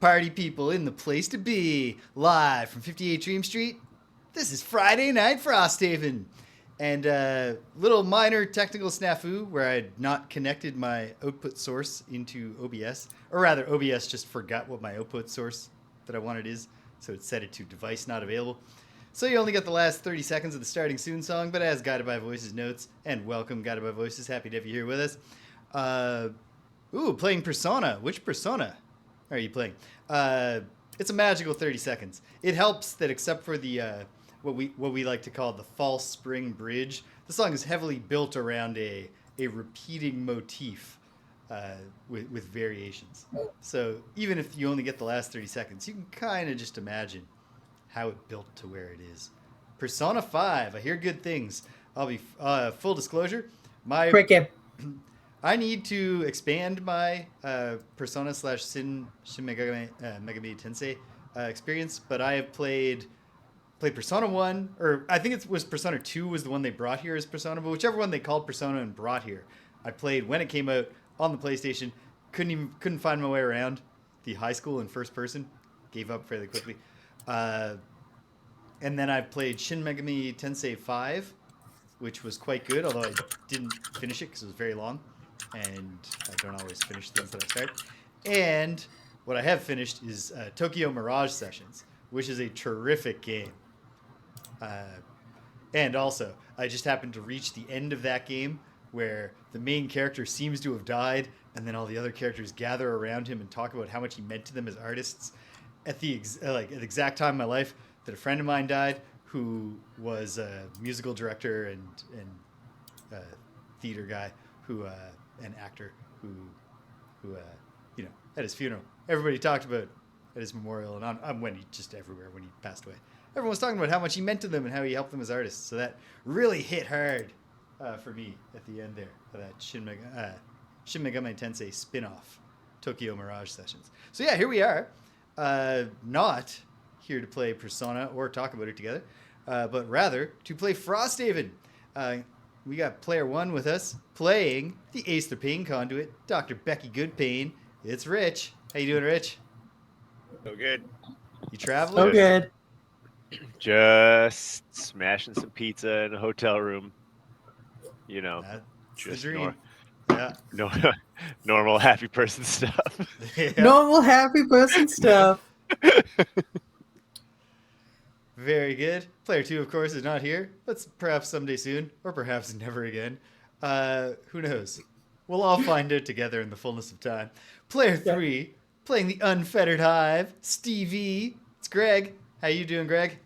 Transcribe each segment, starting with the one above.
Party people in the place to be, live from 58 Dream Street. This is Friday Night Frosthaven. And little minor technical snafu where I had not connected my output source into OBS. Or rather, OBS just forgot what my output source that I wanted is, so it set it to device not available. So you only got the last 30 seconds of the Starting Soon song, but as Guided by Voices notes, and welcome Guided by Voices, happy to have you here with us. Playing Persona. Which Persona are you playing? It's a magical 30 seconds. It helps that except for the what we like to call the false spring bridge, the song is heavily built around a repeating motif with variations. So even if you only get the last 30 seconds, you can kind of just imagine how it built to where it is. Persona 5, I hear good things. I'll be full disclosure, I need to expand my Persona / Shin Megami Tensei experience, but I have played Persona 1, or I think it was Persona 2 was the one they brought here as Persona, but whichever one they called Persona and brought here, I played when it came out on the PlayStation. Couldn't find my way around the high school in first person. Gave up fairly quickly. And then I played Shin Megami Tensei 5, which was quite good, although I didn't finish it because it was very long. And I don't always finish things that I start. And what I have finished is Tokyo Mirage Sessions, which is a terrific game. And also, I just happened to reach the end of that game where the main character seems to have died, and then all the other characters gather around him and talk about how much he meant to them as artists. At the exact time in my life that a friend of mine died, who was a musical director and theater guy, an actor who at his funeral, everybody talked about at his memorial, and I'm when he just everywhere when he passed away. Everyone was talking about how much he meant to them and how he helped them as artists. So that really hit hard for me at the end there for that Shin Megami Tensei spin-off, Tokyo Mirage Sessions. So yeah, here we are. Not here to play Persona or talk about it together, but rather to play Frosthaven. We got player one with us playing the Ace the Pain Conduit, Dr. Becky Goodpain. It's Rich. How you doing, Rich? So good. You traveling? So good. Just smashing some pizza in a hotel room. You know, That's just the dream. normal happy person stuff. Yeah. Normal happy person stuff. Very good. Player two, of course, is not here, but perhaps someday soon, or perhaps never again. Who knows? We'll all find out together in the fullness of time. Player three, playing the Unfettered Hive, Stevie. It's Greg. How you doing, Greg?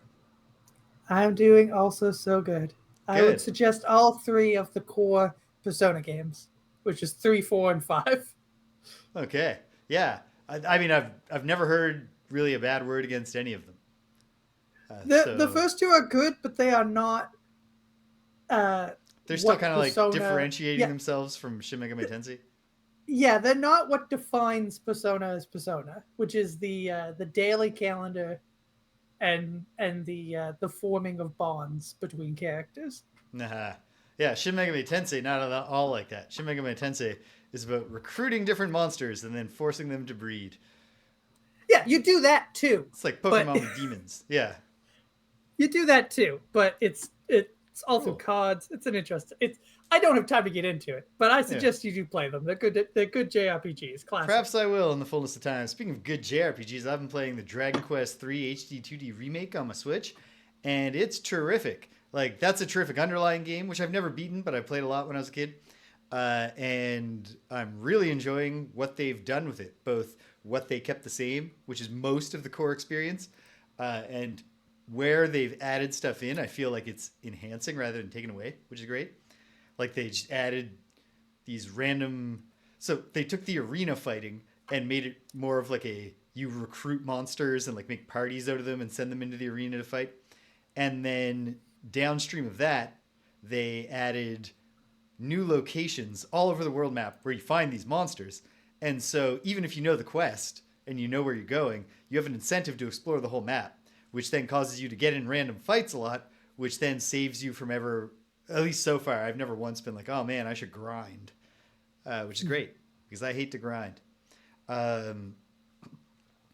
I'm doing also so good. I would suggest all three of the core Persona games, which is 3, 4, and 5. Okay. Yeah. I mean, I've never heard really a bad word against any of them. The first two are good, but they are not. They're still kind of Persona, like differentiating themselves from Shin Megami Tensei. Yeah, they're not what defines Persona as Persona, which is the daily calendar and the forming of bonds between characters. Nah. Yeah, Shin Megami Tensei not at all like that. Shin Megami Tensei is about recruiting different monsters and then forcing them to breed. Yeah, you do that too. It's like Pokemon with demons. Yeah. You do that too, but it's all through cards. It's an interesting. I don't have time to get into it, but I suggest you do play them. They're good. They're good JRPGs. Classic. Perhaps I will in the fullness of time. Speaking of good JRPGs, I've been playing the Dragon Quest III HD 2D remake on my Switch, and it's terrific. Like, that's a terrific underlying game, which I've never beaten, but I played a lot when I was a kid. And I'm really enjoying what they've done with it. Both what they kept the same, which is most of the core experience, and where they've added stuff in, I feel like it's enhancing rather than taking away, which is great. Like, they just added these random... So they took the arena fighting and made it more of like you recruit monsters and like make parties out of them and send them into the arena to fight. And then downstream of that, they added new locations all over the world map where you find these monsters. And so even if you know the quest and you know where you're going, you have an incentive to explore the whole map, which then causes you to get in random fights a lot, which then saves you from ever, at least so far, I've never once been like, oh man, I should grind, which is great because I hate to grind.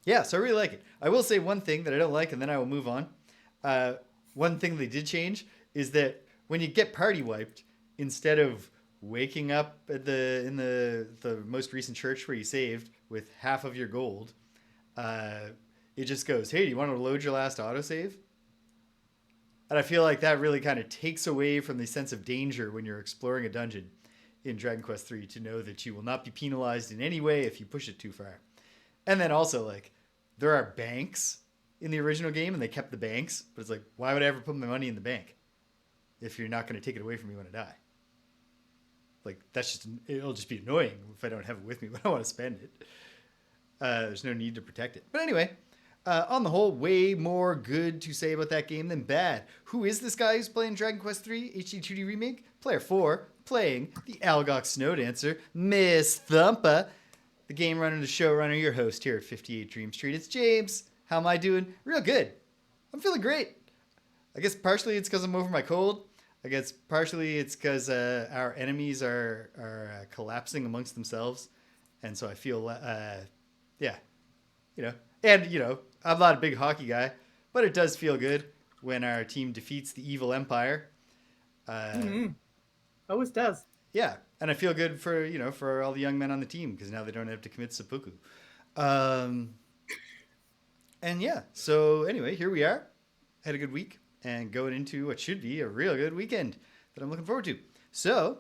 Yeah, so I really like it. I will say one thing that I don't like, and then I will move on. One thing they did change is that when you get party wiped, instead of waking up at the most recent church where you saved with half of your gold, it just goes, "Hey, do you want to load your last autosave?" And I feel like that really kind of takes away from the sense of danger when you're exploring a dungeon in Dragon Quest III, to know that you will not be penalized in any way if you push it too far. And then also, like, there are banks in the original game, and they kept the banks, but it's like, why would I ever put my money in the bank if you're not going to take it away from me when I die? Like, it'll just be annoying if I don't have it with me when I want to spend it. There's no need to protect it. But anyway, on the whole, way more good to say about that game than bad. Who is this guy who's playing Dragon Quest III HD 2D Remake? Player 4, playing the Algox Snowdancer, Miss Thumpa. The game runner, the showrunner, your host here at 58 Dream Street. It's James. How am I doing? Real good. I'm feeling great. I guess partially it's because I'm over my cold. I guess partially it's because our enemies are collapsing amongst themselves. And so I feel, yeah, and I'm not a big hockey guy, but it does feel good when our team defeats the evil empire. Always does. Yeah, and I feel good for all the young men on the team, because now they don't have to commit seppuku. And yeah, so anyway, here we are. Had a good week, and going into what should be a real good weekend that I'm looking forward to. So,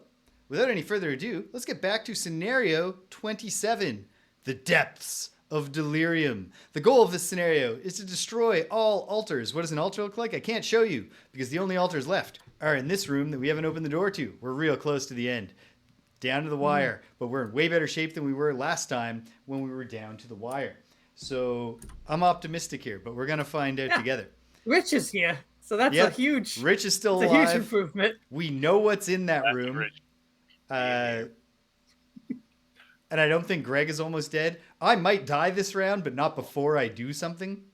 without any further ado, let's get back to scenario 27, the depths of Delirium. The goal of this scenario is to destroy all altars. What does an altar look like? I can't show you, because the only altars left are in this room that we haven't opened the door to. We're real close to the end. Down to the wire. But we're in way better shape than we were last time when we were down to the wire. So I'm optimistic here, but we're going to find out together. Rich is here. So that's a huge... Rich is still alive. A huge improvement. We know what's in that room. And I don't think Greg is almost dead. I might die this round, but not before I do something.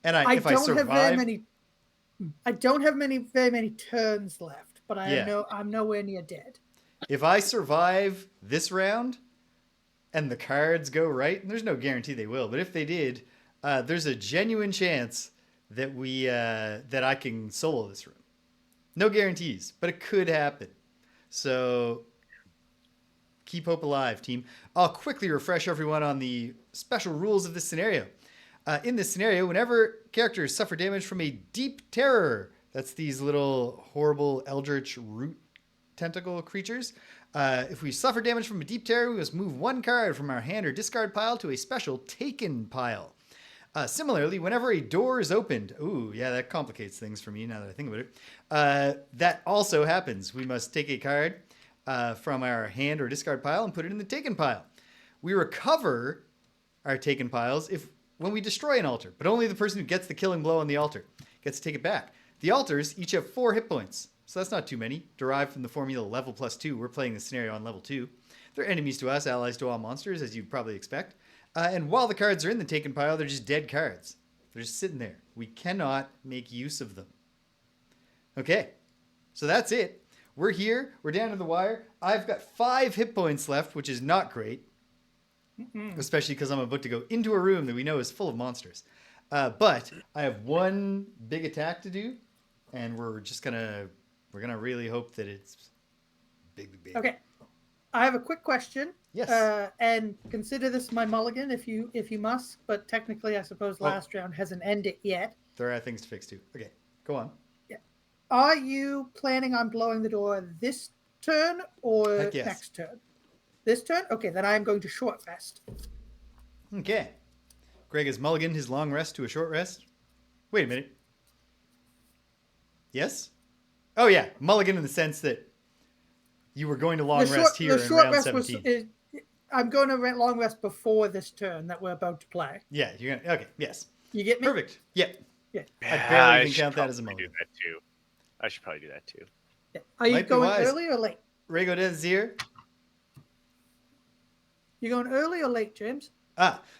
And if I survive... I don't have very many turns left, but I'm nowhere near dead. If I survive this round and the cards go right, and there's no guarantee they will, but if they did, there's a genuine chance that that I can solo this room. No guarantees, but it could happen. So keep hope alive, team. I'll quickly refresh everyone on the special rules of this scenario. In this scenario, whenever characters suffer damage from a deep terror, that's these little horrible eldritch root tentacle creatures. If we suffer damage from a deep terror, we must move one card from our hand or discard pile to a special taken pile. Similarly, whenever a door is opened, ooh, yeah, that complicates things for me now that I think about it. That also happens. We must take a card from our hand or discard pile and put it in the taken pile. We recover our taken piles when we destroy an altar, but only the person who gets the killing blow on the altar gets to take it back. The altars each have 4 hit points, so that's not too many. Derived from the formula level +2, we're playing the scenario on level 2. They're enemies to us, allies to all monsters, as you'd probably expect. And while the cards are in the taken pile, they're just dead cards. They're just sitting there. We cannot make use of them. Okay, so that's it. We're here. We're down to the wire. I've got 5 hit points left, which is not great. Especially because I'm about to go into a room that we know is full of monsters. But I have one big attack to do, and we're gonna really hope that it's big. Okay, I have a quick question. Yes. And consider this my mulligan if you must, but technically I suppose last round hasn't ended yet. There are things to fix too. Okay, go on. Yeah. Are you planning on blowing the door this turn or next turn? This turn? Okay, then I am going to short rest. Okay. Greg has mulliganed his long rest to a short rest. Wait a minute. Yes? Oh yeah, mulligan in the sense that you were going to long rest here in round 17. I'm going to long rest before this turn that we're about to play. Yeah, you're going to... Okay, yes. You get me? Perfect. Yep. Yeah. I barely even count that as a mulligan. I should probably do that too. Yeah. Are you going early or late? Rego Desir. You going early or late, James?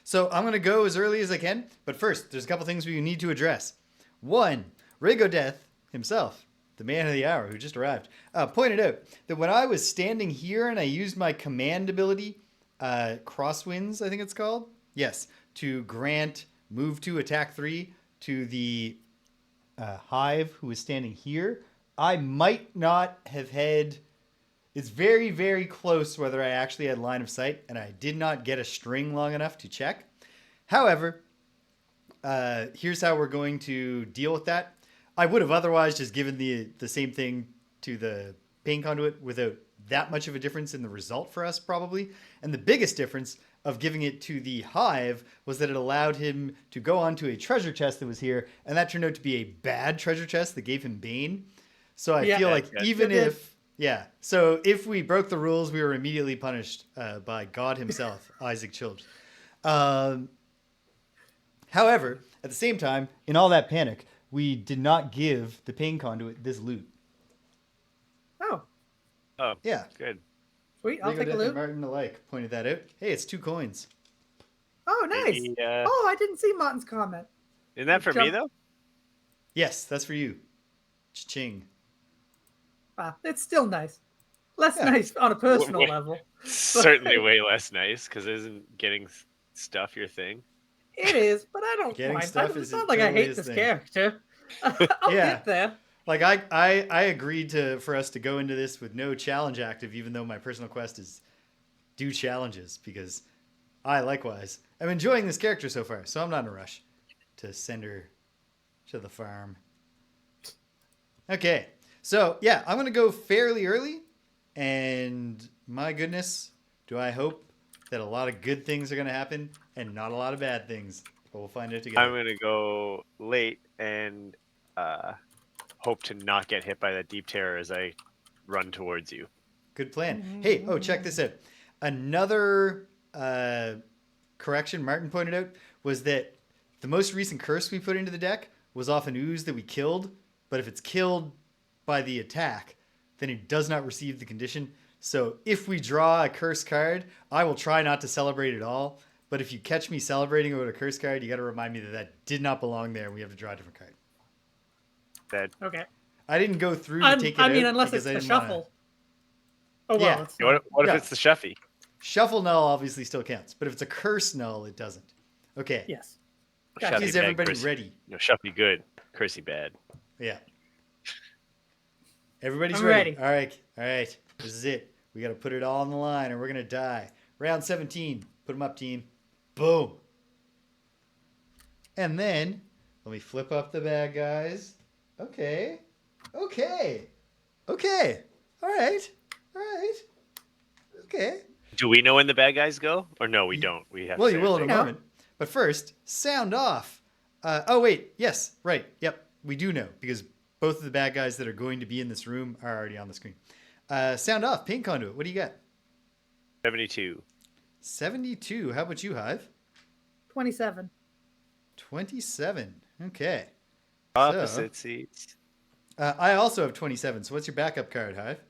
So I'm going to go as early as I can. But first, there's a couple things we need to address. One, Rego Death himself, the man of the hour who just arrived, pointed out that when I was standing here and I used my command ability, Crosswinds, I think it's called. Yes, to grant move 2, attack 3 to the hive who is standing here. I might not have had... It's very, very close whether I actually had line of sight, and I did not get a string long enough to check. However, here's how we're going to deal with that. I would have otherwise just given the same thing to the pain conduit without that much of a difference in the result for us, probably. And the biggest difference of giving it to the hive was that it allowed him to go onto a treasure chest that was here, and that turned out to be a bad treasure chest that gave him Bane. So I feel like even if... Yeah, so if we broke the rules, we were immediately punished by God himself, Isaac Children. However, at the same time, in all that panic, we did not give the pain conduit this loot. Oh, yeah, good. Sweet, I'll Rigo take a and loot. Martin alike pointed that out. Hey, it's 2 coins. Oh, nice. Oh, I didn't see Martin's comment. Isn't that for me, though? Yes, that's for you. Ching. It's still nice. Less nice on a personal level. Certainly way less nice, because isn't getting stuff your thing? It is, but I don't Getting mind. stuff It's is not like I totally hate his this thing. character. I'll get there. Like I agreed for us to go into this with no challenge active, even though my personal quest is do challenges, because I likewise am enjoying this character so far, so I'm not in a rush to send her to the farm. Okay, so yeah, I'm gonna go fairly early, and my goodness, do I hope that a lot of good things are gonna happen and not a lot of bad things. But we'll find out together. I'm gonna go late and hope to not get hit by that deep terror as I run towards you. Good plan. Hey, check this out. Another correction Martin pointed out was that the most recent curse we put into the deck was off an ooze that we killed, but if it's killed by the attack, then it does not receive the condition. So if we draw a curse card, I will try not to celebrate at all. But if you catch me celebrating with a curse card, you got to remind me that did not belong there, and we have to draw a different card. Okay. I didn't go through to take it out. I mean, unless it's the shuffle. Oh, well. Yeah. It's what if it's the shuffy? Shuffle null obviously still counts, but if it's a curse null, it doesn't. Okay. Yes. Shuffy Is bad, everybody cursey. ready? No, shuffy good, cursey bad. Yeah. Everybody's I'm ready. ready. All right. This is it. We got to put it all on the line, or we're gonna die. Round 17. Put them up, team. Boom. And then let me flip up the bad guys. Okay. All right. Okay. Do we know when the bad guys go, or no? We don't. We have. Well, to you will in a No. moment. But first, sound off. Oh wait. Yes. Right. Yep. We do know because both of the bad guys that are going to be in this room are already on the screen. Sound off. Paint conduit. What do you got? 72. 72. How about you, Hive? 27. 27. Okay. Opposite seats. I also have 27. So what's your backup card, Hive?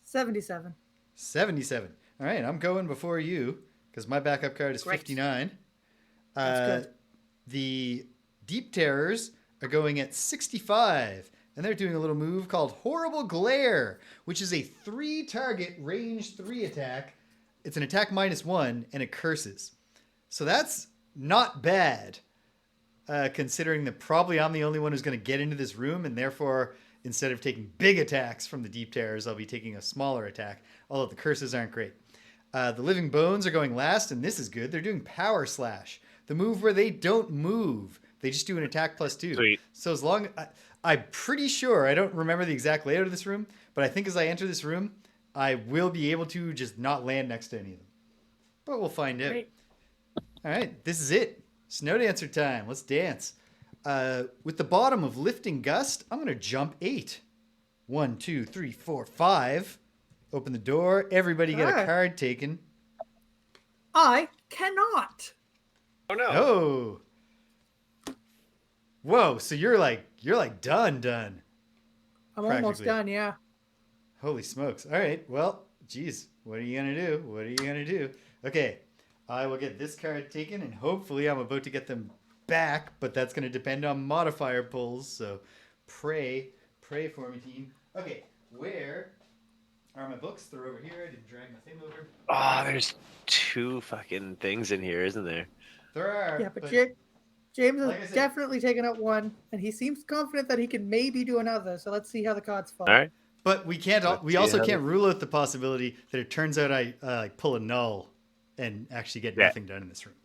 77. 77. All right. I'm going before you because my backup card is Great. 59. That's good. The Deep Terrors are going at 65. And they're doing a little move called Horrible Glare, which is a 3-target range 3 attack. It's an attack -1, and it curses. So that's not bad, considering that probably I'm the only one who's going to get into this room, and therefore, instead of taking big attacks from the Deep Terrors, I'll be taking a smaller attack, although the curses aren't great. The Living Bones are going last, and this is good. They're doing Power Slash, the move where they don't move. They just do an attack +2. Sweet. So as long... I'm pretty sure, I don't remember the exact layout of this room, but I think as I enter this room, I will be able to just not land next to any of them. But we'll find out. Great. All right, this is it. Snow dancer time. Let's dance. With the bottom of Lifting Gust, I'm going to jump 8. 1, 2, 3, 4, 5. Open the door. Everybody get a card taken. I cannot. Oh no. Oh. Whoa, so you're like done. I'm almost Practically. done, yeah. Holy smokes. All right. Well, geez, what are you going to do? Okay. I will get this card taken, and hopefully I'm about to get them back, but that's going to depend on modifier pulls, so pray for me, team. Okay, where are my books? They're over here. I didn't drag my thing over. Oh, there's 2 fucking things in here, isn't there? There are. Yeah, but James has Like I said- definitely taken out one, and he seems confident that he can maybe do another. So let's see how the cards fall. All right. But we can't. Let's We see also how can't rule out the possibility that it turns out I like pull a null and actually get Yeah. nothing done in this room.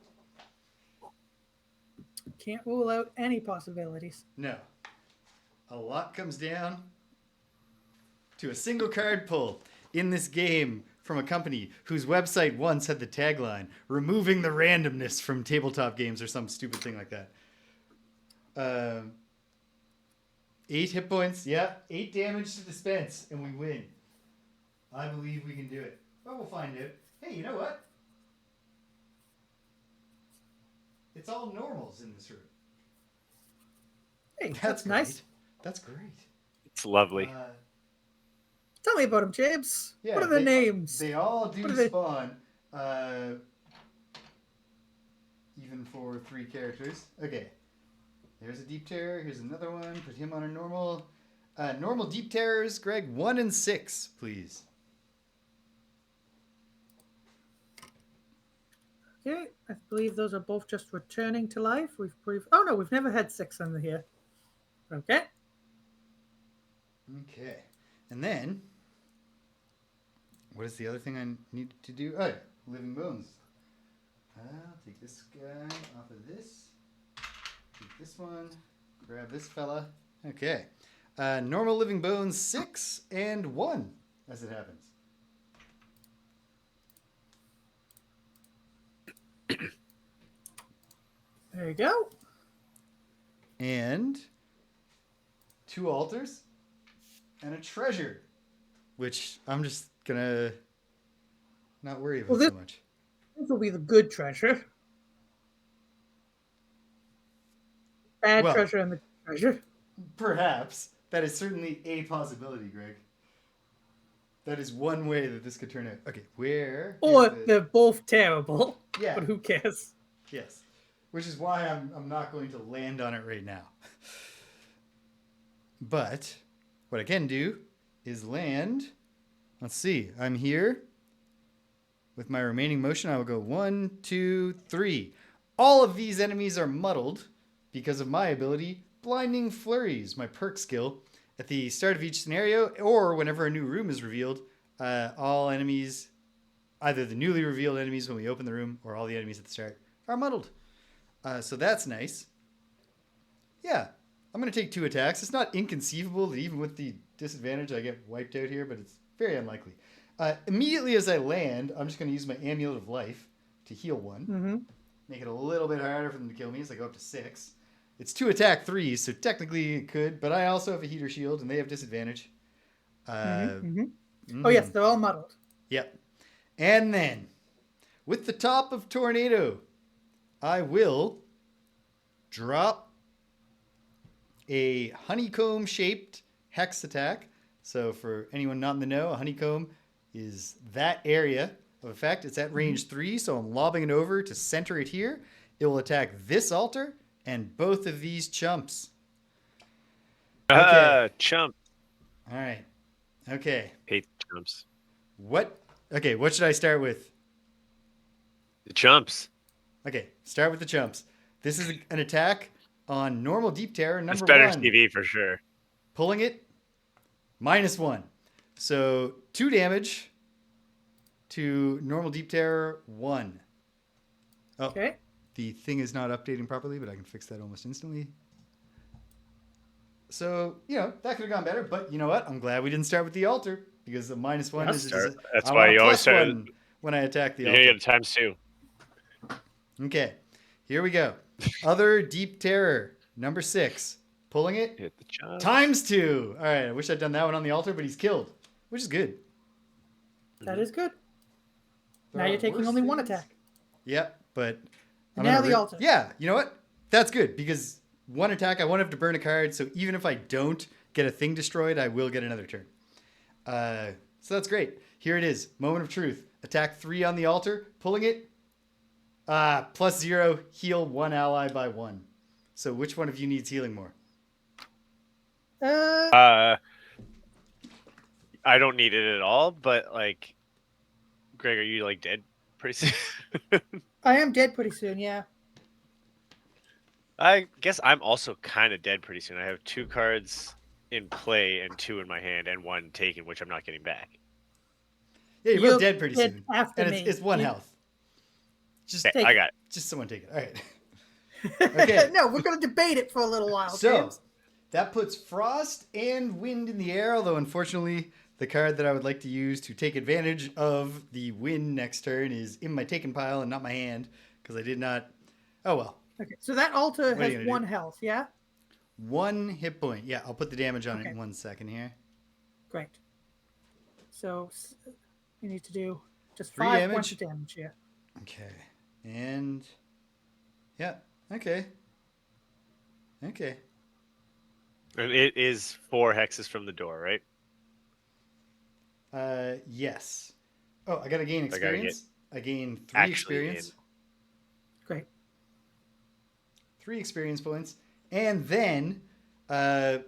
Can't rule out any possibilities. No. A lot comes down to a single card pull in this game from a company whose website once had the tagline "removing the randomness from tabletop games" or some stupid thing like that. 8 hit points. Yeah, 8 damage to dispense, and we win. I believe we can do it. But we'll find out. Hey, you know what? It's all normals in this room. Hey, that's nice. great. That's great. It's lovely. Tell me about them, James. Yeah, What are the names? They all do What are they- spawn. Even for 3 characters. Okay. There's a Deep Terror. Here's another one. Put him on a normal. Normal Deep Terrors, Greg. 1 and 6, please. Okay, I believe those are both just returning to life. Oh no, we've never had 6 under here. Okay. Okay. And then, what is the other thing I need to do? Oh, yeah. Living Bones. I'll take this guy off of this. Take this one. Grab this fella. Okay. Normal Living Bones 6 and 1, as it happens. There you go. And 2 altars and a treasure, which I'm just gonna not worry about so much. This will be the good treasure. Bad Well- treasure and the good treasure. Perhaps that is certainly a possibility, Greg. That is one way that this could turn out. Okay, where? Or is the- they're both terrible. Yeah. But who cares? Yes, which is why I'm not going to land on it right now. But what I can do is land. Let's see. I'm here. With my remaining motion, I will go 1, 2, 3. All of these enemies are muddled because of my ability, Blinding Flurries, my perk skill. At the start of each scenario, or whenever a new room is revealed, all enemies, either the newly revealed enemies when we open the room, or all the enemies at the start, are muddled. So that's nice. Yeah, I'm going to take 2 attacks. It's not inconceivable that even with the disadvantage I get wiped out here, but it's very unlikely. Immediately as I land, I'm just going to use my Amulet of Life to heal 1. Mm-hmm. Make it a little bit harder for them to kill me as I go up to 6. It's 2 attack 3s, so technically it could, but I also have a Heater Shield, and they have disadvantage. Oh yes, they're all muddled. Yep. And then, with the top of Tornado, I will drop a honeycomb-shaped hex attack. So for anyone not in the know, a honeycomb is that area of effect. It's at range 3, so I'm lobbing it over to center it here. It will attack this altar and both of these chumps. Okay. Chump. All right. Okay. Hate chumps. What should I start with? The chumps. Okay, start with the chumps. This is an attack on normal Deep Terror, number It's better 1. TV for sure. Pulling it, -1. So 2 damage to normal Deep Terror 1. Oh, Okay. the thing is not updating properly, but I can fix that almost instantly. So, that could have gone better, but you know what? I'm glad we didn't start with the altar, because the -1 is... That's I why want a you always start... +1 when I attack the You're altar. going to get a ×2. Okay, here we go. Other Deep Terror, number 6. Pulling it, Hit the chump. ×2. All right, I wish I'd done that one on the altar, but he's killed, which is good. That is good. There Now are you're taking worse only 1 things. attack. Yep, but... I'm Now gonna the altar. Yeah, you know what? That's good, because 1 attack, I won't have to burn a card, so even if I don't get a thing destroyed, I will get another turn. So that's great. Here it is, Moment of Truth. Attack 3 on the altar, pulling it, +0, heal 1 ally by 1. So which one of you needs healing more? I don't need it at all, but Greg, are you, dead? pretty soon. I am dead pretty soon, yeah. I guess I'm also kind of dead pretty soon. I have 2 cards in play and 2 in my hand and 1 taken, which I'm not getting back. Yeah, you're both You're dead pretty dead soon. after And me. it's one health. Just Okay, Take I it. got it. just someone take it. All right. Okay. No, we're going to debate it for a little while, So James. that puts frost and wind in the air, although unfortunately the card that I would like to use to take advantage of the wind next turn is in my taken pile and not my hand, because I did not. Oh well. Okay, so that altar What are you has gonna 1 do? health, yeah? 1 hit point. Yeah, I'll put the damage on it Okay. in 1 second here. Great. So you need to do just 3 5 damage. points of damage here. Okay. And yeah, okay. Okay. And it is 4 hexes from the door, right? Yes. Oh, I gotta gain I gotta get experience. I gain 3 actually experience. Great. 3 experience points. And then I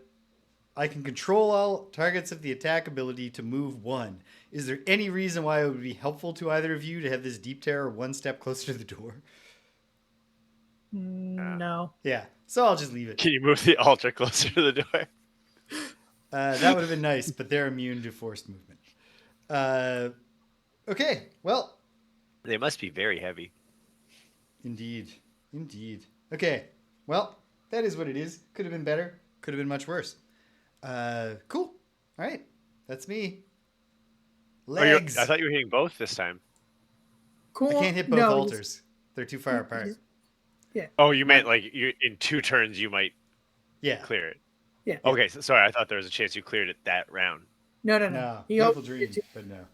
can control all targets of the attack ability to move 1. Is there any reason why it would be helpful to either of you to have this deep terror 1 step closer to the door? No. Yeah. So I'll just leave it. Can you move the altar closer to the door? That would have been nice, but they're immune to forced movement. Okay. Well, They must be very heavy. indeed. Indeed. Okay. Well, that is what it is. Could have been better. Could have been much worse. Cool. All right. That's me. Legs. I thought you were hitting both this time. Cool. I can't hit both no, altars. They're too far apart. Oh, you meant like you in 2 turns you might Yeah. clear it. Yeah. Okay, so, sorry. I thought there was a chance you cleared it that round. No. No. He Beautiful opens dream, it to- but no.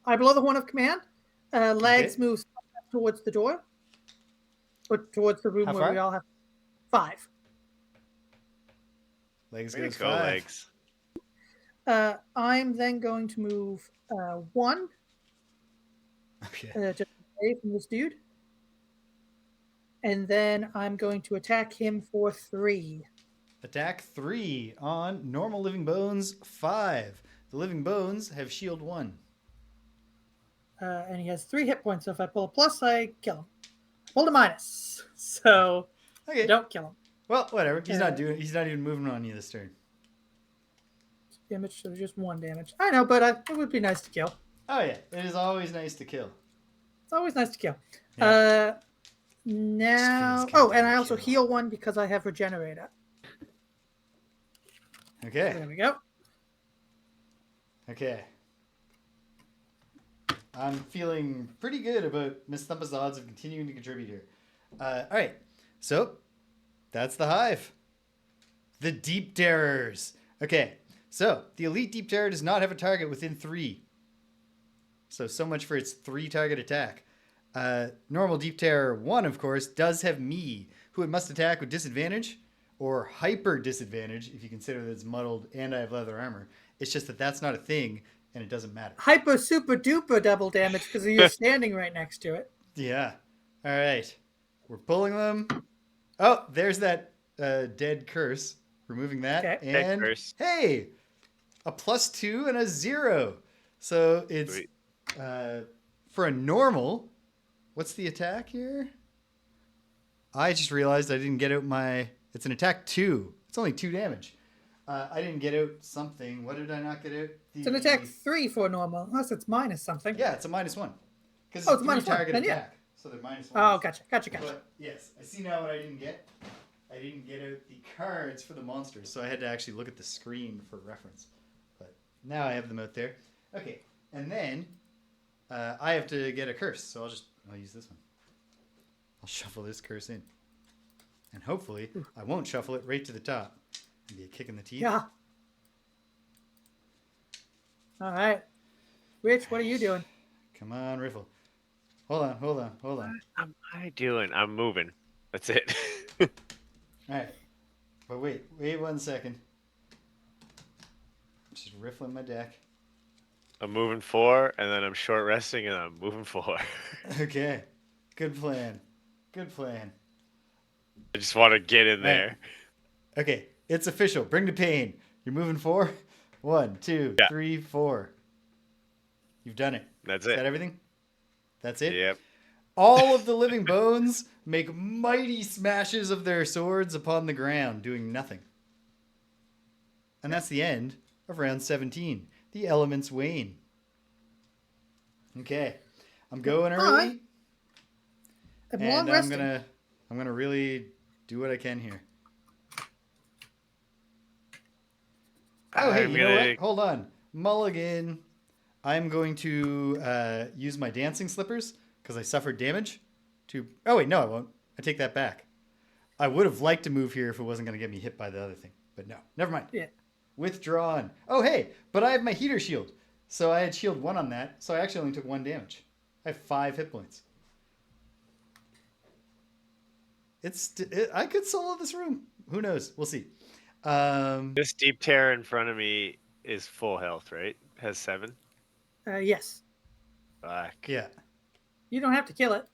I blow the horn of command. Legs Okay. moves towards the door. Or towards the room How where far? we all have 5. Legs Way to goes go, 5. legs. I'm then going to move 1 Okay. just away from this dude. And then I'm going to attack him for 3. Attack 3 on normal living bones 5. The living bones have shield 1. And he has 3 hit points. So if I pull a plus, I kill him. I pulled a minus. So Okay. I don't kill him. Well, whatever. He's not even moving on you this turn. Damage, so just 1 damage. I know, but it would be nice to kill. Oh yeah, it is always nice to kill. It's always nice to kill. Yeah. Now, Just feels and I good to also kill. heal 1 because I have Regenerator. Okay. There we go. Okay. I'm feeling pretty good about Miss Thumpa's odds of continuing to contribute here. All right. So that's the hive. The Deep Terrors. Okay. So the Elite Deep Terror does not have a target within 3. So much for its 3 target attack. Normal Deep Terror 1, of course, does have me, who it must attack with disadvantage or hyper disadvantage if you consider that it's muddled and I have leather armor. It's just that that's not a thing and it doesn't matter. Hyper super duper double damage because you're standing right next to it. Yeah. All right. We're pulling them. Oh, there's that dead curse. Removing that. Okay. Dead And curse. hey, a +2 and a 0. So it's Sweet. for a normal. What's the attack here? I just realized I didn't get out my. It's an attack 2. It's only 2 damage. I didn't get out something. What did I not get out? It's an attack 3 for normal, unless it's minus something. Yeah, it's a -1. Because Oh, it's it's a -1, 3 target then yeah. attack. So they're -1. Oh, gotcha. But yes, I see now what I didn't get. I didn't get out the cards for the monsters, so I had to actually look at the screen for reference. But now I have them out there. Okay, and then I have to get a curse, so I'll use this one. I'll shuffle this curse in, and hopefully I won't shuffle it right to the top. It'll be a kick in the teeth. Yeah. All right. Rich, what are you doing? Come on, Riffle. Hold on. What am I doing? I'm moving. That's it. All right, but wait 1 second. Just riffling my deck. I'm moving 4, and then I'm short resting, and I'm moving 4. Okay, good plan. I just want to get in Right. there. Okay, it's official. Bring the pain. You're moving 4. 1, 2, Yeah. 3, 4. You've done it. That's Is it. that everything? That's it? Yep. All of the living bones make mighty smashes of their swords upon the ground, doing nothing. And that's the end of round 17. The elements wane. Okay. I'm going early. I'm And long resting. I'm gonna really do what I can here. Oh, hey, you know what? Hold on. Mulligan. I'm going to use my dancing slippers because I suffered damage. Oh, wait, no, I won't. I take that back. I would have liked to move here if it wasn't going to get me hit by the other thing. But no, never mind. Yeah. Withdrawn. Oh, hey, but I have my heater shield. So I had shield 1 on that. So I actually only took 1 damage. I have 5 hit points. I could solo this room. Who knows? We'll see. This deep tear in front of me is full health, right? Has 7. Yes. Fuck. Yeah. You don't have to kill it.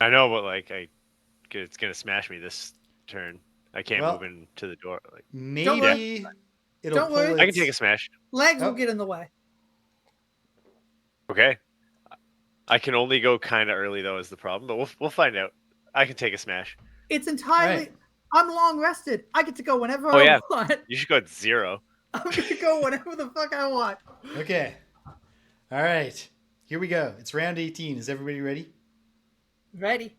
I know, but like, it's gonna smash me this turn. I can't move into the door. Like, maybe it'll Don't worry. I can take a smash. Legs will get in the way. Okay. I can only go kind of early though, is the problem. But we'll find out. I can take a smash. It's entirely. Right. I'm long rested. I get to go whenever I want. You should go at 0. I'm gonna go whenever the fuck I want. Okay. All right. Here we go. It's round 18. Is everybody ready? Ready.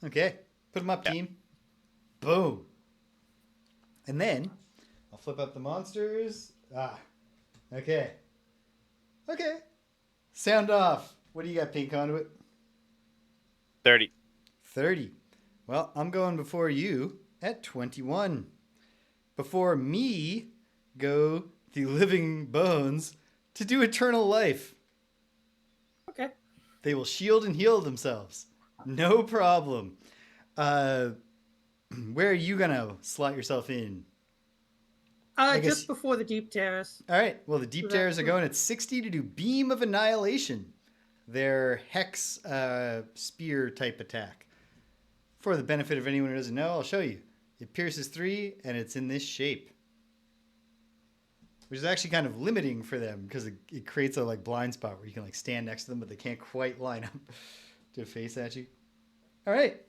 Okay. Put them up, team. Boom. And then I'll flip up the monsters. Okay. Okay. Sound off. What do you got, Pink Conduit? 30. 30. Well, I'm going before you at 21. Before me go the living bones to do eternal life. Okay. They will shield and heal themselves. No problem. Where are you going to slot yourself in? Just before the deep terrace. All right. Well, the deep terrors are going at 60 to do Beam of Annihilation. Their hex spear type attack. For the benefit of anyone who doesn't know, I'll show you. It pierces 3 and it's in this shape. Which is actually kind of limiting for them because it creates a blind spot where you can stand next to them, but they can't quite line up to face at you. All right.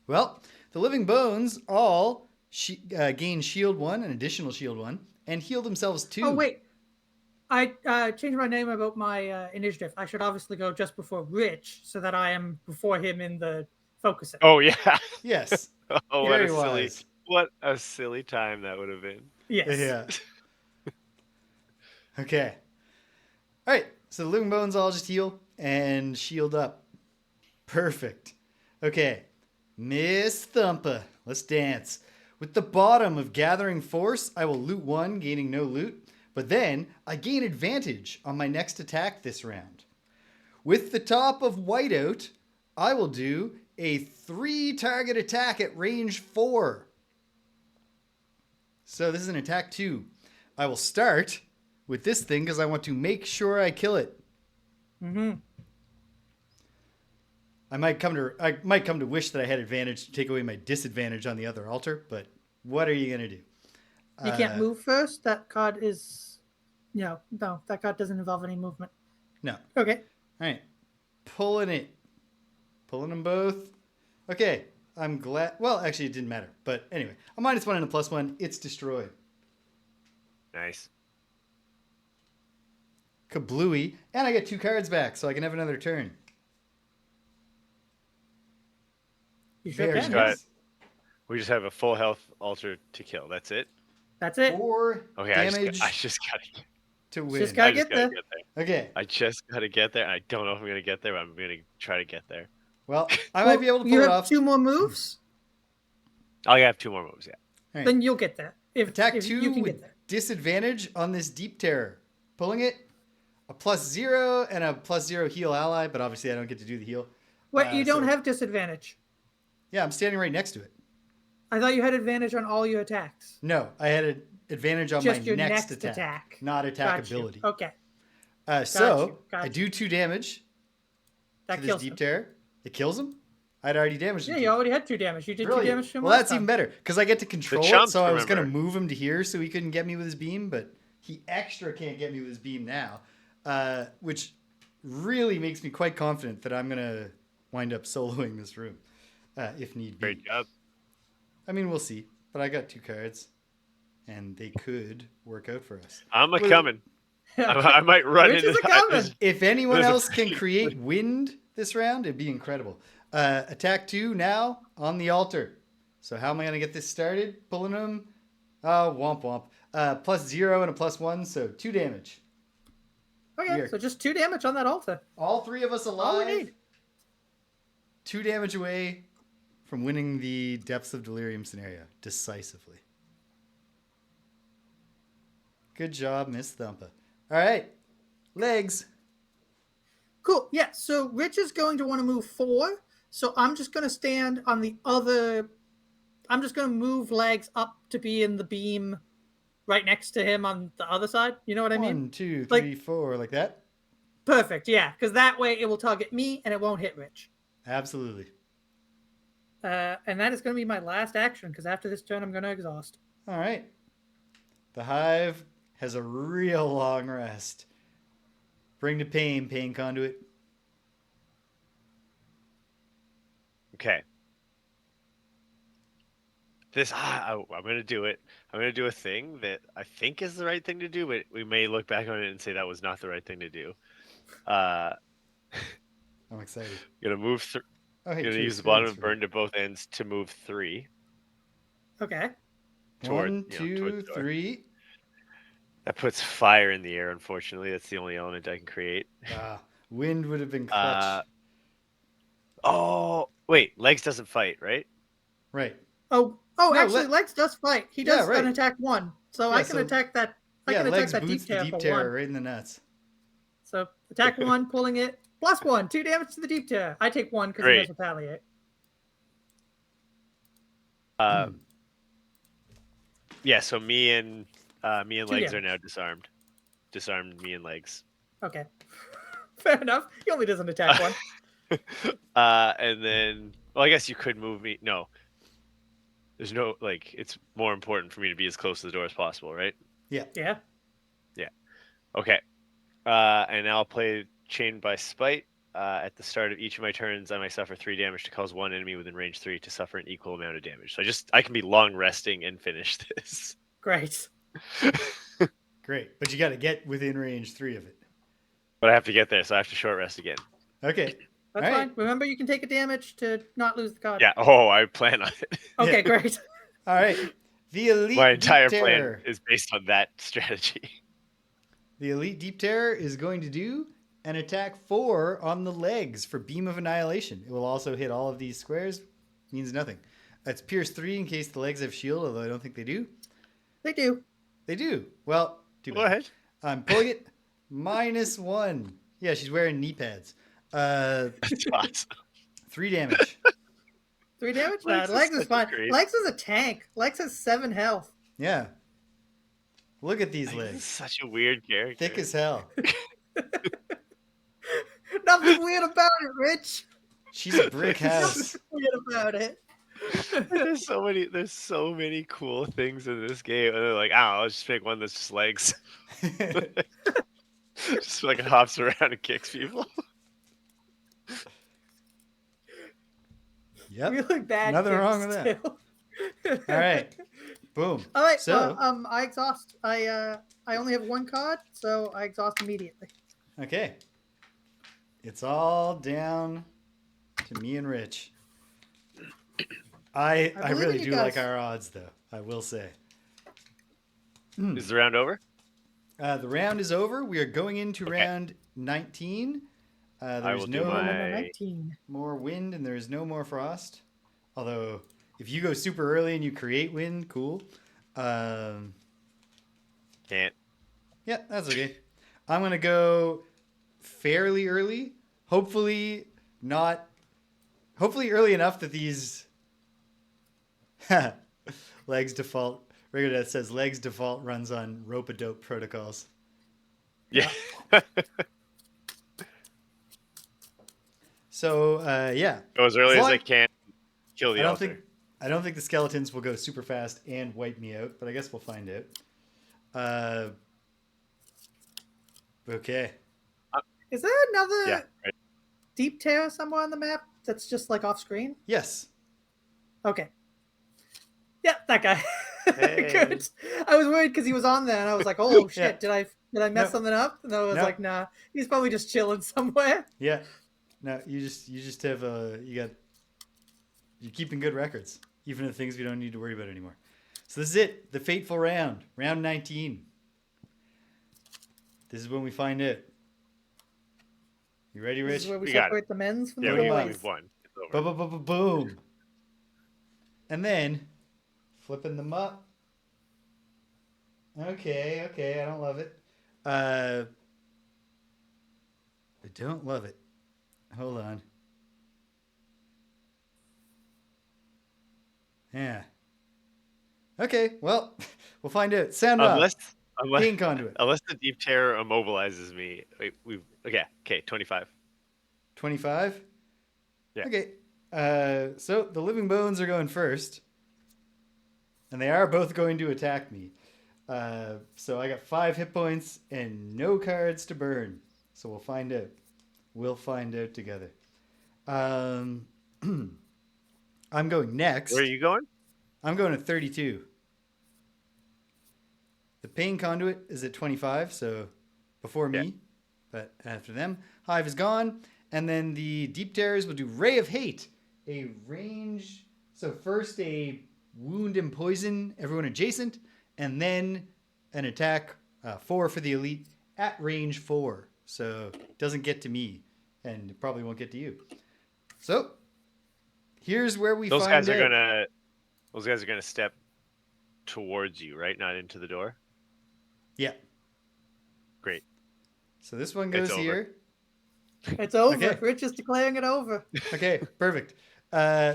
Well, the living bones all gain shield 1, an additional shield 1, and heal themselves 2. Oh, wait. I changed my name about my initiative. I should obviously go just before Rich so that I am before him in the focusing. Oh, yeah. Yes. Oh, Very wise. What a silly time that would have been. Yes. Yeah. Okay. All right. So the living bones all just heal and shield up. Perfect. Okay. Miss Thumper. Let's dance. With the bottom of Gathering Force, I will loot 1, gaining no loot. But then I gain advantage on my next attack this round. With the top of Whiteout, I will do a 3-target attack at range 4. So this is an attack 2. I will start with this thing because I want to make sure I kill it. Mm-hmm. I might come to wish that I had advantage to take away my disadvantage on the other altar, but what are you gonna do? You can't move first. That card is no, that card doesn't involve any movement. No. Okay. All right. Pulling them both. Okay. I'm glad. Well, actually, it didn't matter. But anyway, a -1 and a +1. It's destroyed. Nice. Kablooey. And I get 2 cards back, so I can have another turn. You sure Very can. nice. We just have a full health altar to kill. That's it? That's it. 4 damage I just gotta to win. Just gotta get there. Okay. I just gotta get there. I don't know if I'm gonna get there, but I'm gonna try to get there. Well, I might be able to pull you it have off. 2 more moves? I have 2 more moves, yeah. All right. Then you'll get there. Attack if 2 you can with get there. disadvantage on this Deep Terror. Pulling it, a +0 and a +0 heal ally, but obviously I don't get to do the heal. Wait, you don't so- have disadvantage. Yeah, I'm standing right next to it. I thought you had advantage on all your attacks. No, I had an advantage on Just my your next next attack, attack. not attack Got you. ability. Okay. So Got I you. do 2 damage That to this kills Deep him. Terror. It kills him? I'd already damaged him. Yeah, you already had 2 damage. You did 2 Brilliant. damage to him Well, last that's time. even better because I get to control it. chumps, So I was going to remember. move him to here so he couldn't get me with his beam, but he extra can't get me with his beam now, which really makes me quite confident that I'm gonna wind up soloing this room, if need be. Great job. I mean, we'll see. But I got 2 cards, and they could work out for us. I'm a Well, coming. I might run Which into is a coming. If anyone There's a- else can create wind this round, it'd be incredible. Attack 2 now on the altar. So how am I going to get this started? Pulling them. Oh, womp womp. +0 and a +1, so 2 damage. Okay, Weird. so just 2 damage on that altar. All 3 of us All we alive. need. 2 damage away from winning the Depths of Delirium scenario decisively. Good job, Miss Thumpa. All right, legs. Cool. Yeah. So Rich is going to want to move 4. So I'm just going to stand on the other. I'm just going to move legs up to be in the beam right next to him on the other side. You know what I mean? 1, 2, Like- 3, 4, like that. Perfect. Yeah. Because that way it will target me and it won't hit Rich. Absolutely. And that is going to be my last action because after this turn I'm going to exhaust. All right. The hive has a real long rest. Bring to pain conduit. Okay. I'm going to do it. I'm going to do a thing that I think is the right thing to do, but we may look back on it and say that was not the right thing to do. I'm excited. Going to move through. Oh, hey, Going to true, use the bottom experience and burn to both ends to move 3. Okay. Toward, 1, you know, 2, towards the door. 3. That puts fire in the air, unfortunately. That's the only element I can create. Wind would have been clutch. Oh, wait. Legs doesn't fight, right? Right. Oh, No, actually, Legs does fight. He does right. an attack 1. So Yeah, I can so- attack that. I Yeah, can attack legs that boots deep the tear deep for terror 1. right in the nuts. So attack 1, pulling it, +1, 2 damage to the deep tear. I take 1 because he Great. does retaliate. Yeah, so me and Legs damage. are now disarmed. Disarmed me and Legs. Okay. Fair enough. He only does an attack 1. And then, well, I guess you could move me. No. There's no, like, it's more important for me to be as close to the door as possible, right? Yeah. Okay. And now I'll play Chained by Spite. At the start of each of my turns, I may suffer 3 damage to cause one enemy within range 3 to suffer an equal amount of damage. So I can be long resting and finish this. Great. Great. But you got to get within range 3 of it. But I have to get there, so I have to short rest again. Okay. That's All fine. right. Remember, you can take a damage to not lose the card. Yeah. Oh, I plan on it. Okay, Yeah. great. All right. The elite My entire deep plan terror. is based on that strategy. The elite deep terror is going to do an attack 4 on the legs for beam of annihilation. It will also hit all of these squares. Means nothing. It's pierce 3 in case the legs have shield, although I don't think they do. They do. They do. Well, too Go bad. ahead. I'm pulling it. -1. Yeah, she's wearing knee pads. That's awesome. 3 3 damage. damage? Legs Legs is is fine. such a great- Legs is a tank. Legs has 7 health. Yeah. Look at these Legs is legs. such a weird character. Thick as hell. Nothing weird about it, Rich. She's a brick house. Nothing weird about it. There's so many cool things in this game, and they're like, oh, let's just pick one that's just legs. Just like it hops around and kicks people. Yep. Really bad. Nothing kicks, wrong with that. too. All right. Boom. All right. So- I exhaust. I only have 1 card, so I exhaust immediately. Okay. It's all down to me and Rich. I believe really in you do like guys. our odds, though. I will say. Is the round over? The round is over. We are going into Okay. round 19. I There's will do no my- 19. more wind and there is no more frost. Although, if you go super early and you create wind, cool. Can't. Yeah, that's okay. I'm going to go fairly early. Hopefully early enough that these legs default. Regular Death says legs default runs on rope-a-dope protocols. Yeah. So, yeah. Go as early As as long- I can. Kill the I don't altar. think the skeletons will go super fast and wipe me out, but I guess we'll find out. Okay. Is there another Yeah. Right. deep tear somewhere on the map that's just like off screen? Yes. Okay. Yeah, that guy. Hey. Good. I was worried because he was on there, and I was like, "Oh shit! Yeah. Did I mess No. something up?" And I was No. like, "Nah, he's probably just chilling somewhere." Yeah. No, you just have you're keeping good records, even the things we don't need to worry about anymore. So this is it, the fateful round 19. This is when we find out. You ready, This Rich? is where we We got separate the men's from Yeah, the Boom. boys. we've won. It's over. Boom. And then flipping them up. Okay, I don't love it. I don't love it. Hold on. Yeah. Okay, well, we'll find out. Sound off. Being conduit. Unless the deep terror immobilizes me. Wait, okay, 25. 25? Yeah. Okay. So the living bones are going first. And they are both going to attack me. So I got 5 hit points and no cards to burn. So we'll find out. We'll find out together. I'm going next. Where are you going? I'm going at 32. The pain conduit is at 25, so before me, but after them. Hive is gone. And then the deep terrors will do Ray of Hate. A range. So first a wound and poison everyone adjacent, and then an attack 4 for the elite at range 4. So it doesn't get to me, and it probably won't get to you. So here's where we Those find guys are out. Those guys are gonna step towards you, right? Not into the door. Yeah. Great. So this one goes It's over. here. It's over. Okay. Rich is declaring it over. Okay, perfect.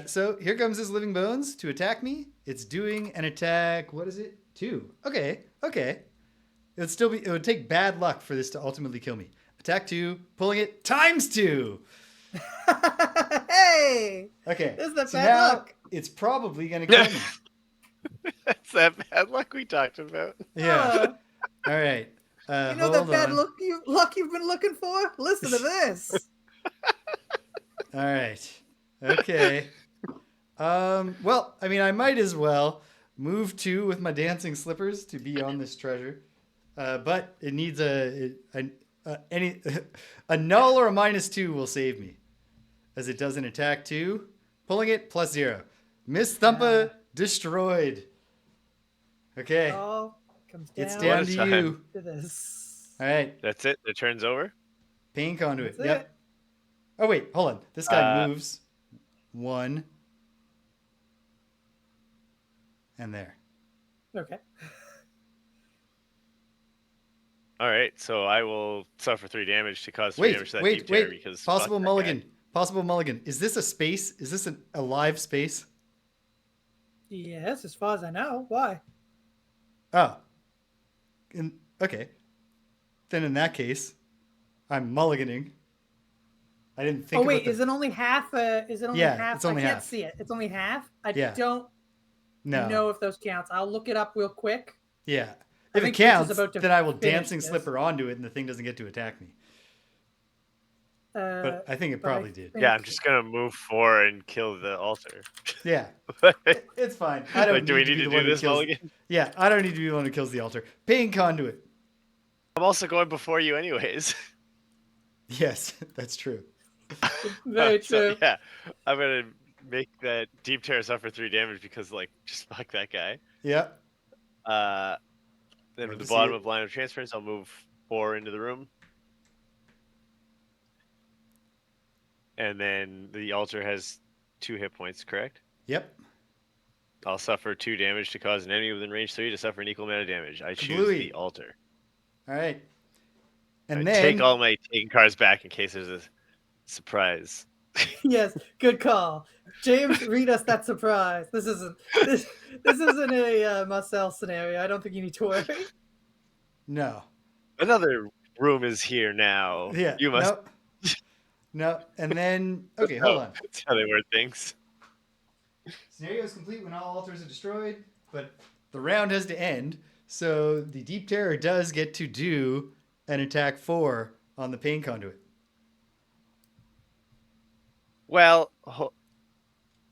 So here comes this living bones to attack me. It's doing an attack. What is it? 2. Okay. It would take bad luck for this to ultimately kill me. Attack 2, pulling it ×2. Hey! Okay. Isn't that so bad now luck? it's probably gonna kill me. That's that bad luck we talked about. Yeah. All right. You know that bad on. luck you've been looking for? Listen to this. All right. Okay. Well, I mean, I might as well move 2 with my dancing slippers to be on this treasure, but it needs a null or a -2 will save me, as it does an attack 2, pulling it +0. Miss Thumpa destroyed. Okay, All comes down, it's down to you. to this. All right, That's it. The turn's over. pain conduit. That's Yep. it. Oh wait, hold on. This guy moves 1 and there. Okay. All right, so I will suffer 3 damage to cause 3 damage to that deep terror because Possible fuck that mulligan. guy. Possible mulligan. Is this a space? Is this a live space? Yes, as far as I know. Why? Oh. Okay. Then in that case, I'm mulliganing. I didn't think. Oh wait, about is it only half? Is it only Yeah, half? it's only I can't half. see it. It's only half. I Yeah. don't No. know if those counts. I'll look it up real quick. Yeah. I If it think Rich is counts, about to then I will finish dancing this. slipper onto it, and the thing doesn't get to attack me. But I think it but I probably did. think- Yeah, I'm just gonna move 4 and kill the altar. Yeah. It's fine. I don't Do we need to need be to the one do who this, kills. mulligan? Yeah, I don't need to be the one who kills the altar. Pain conduit. I'm also going before you, anyways. Yes, that's true. Very So, true. yeah, I'm gonna make that deep tear suffer 3 damage because, like, just fuck that guy. Yeah. Then Love at the to see bottom it. of line of transference, I'll move 4 into the room. And then the altar has 2 hit points, correct? Yep. I'll suffer 2 damage to cause an enemy within range 3 to suffer an equal amount of damage. I choose Kablooey. the altar. All right. And I then take all my taking cards back in case there's a surprise. Yes, good call. James, read us that surprise. This isn't a Marcel scenario. I don't think you need to worry. no. Another room is here now. Yeah. You must. No. And then okay, hold on. That's how they word things. Scenario is complete when all altars are destroyed, but the round has to end. So the deep terror does get to do an attack 4 on the pain conduit. Well,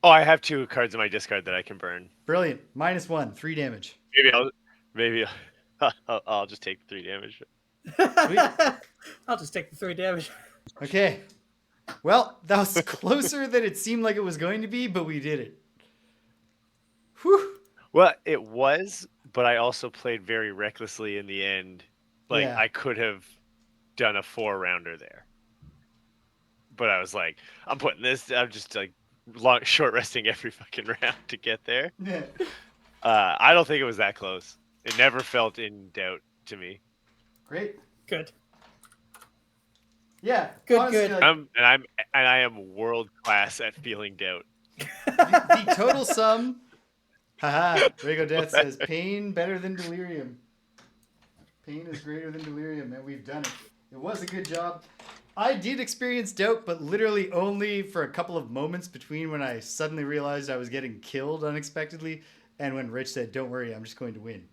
I have 2 cards in my discard that I can burn. Brilliant. -1, 3 damage. Maybe I'll just take the 3 damage. Sweet. I'll just take the 3 damage. Okay. Well, that was closer than it seemed like it was going to be, but we did it. Whew. Well, it was, but I also played very recklessly in the end. Like, Yeah. I could have done a 4-rounder there. But I was like, I'm just like short resting every fucking round to get there. Yeah. I don't think it was that close. It never felt in doubt to me. Great. Good. Yeah. Good, honestly, good. like, I am world class at feeling doubt. the total sum. Haha. Rago Death says pain better than delirium. Pain is greater than delirium, and we've done it. It was a good job. I did experience doubt, but literally only for a couple of moments between when I suddenly realized I was getting killed unexpectedly and when Rich said, "Don't worry, I'm just going to win."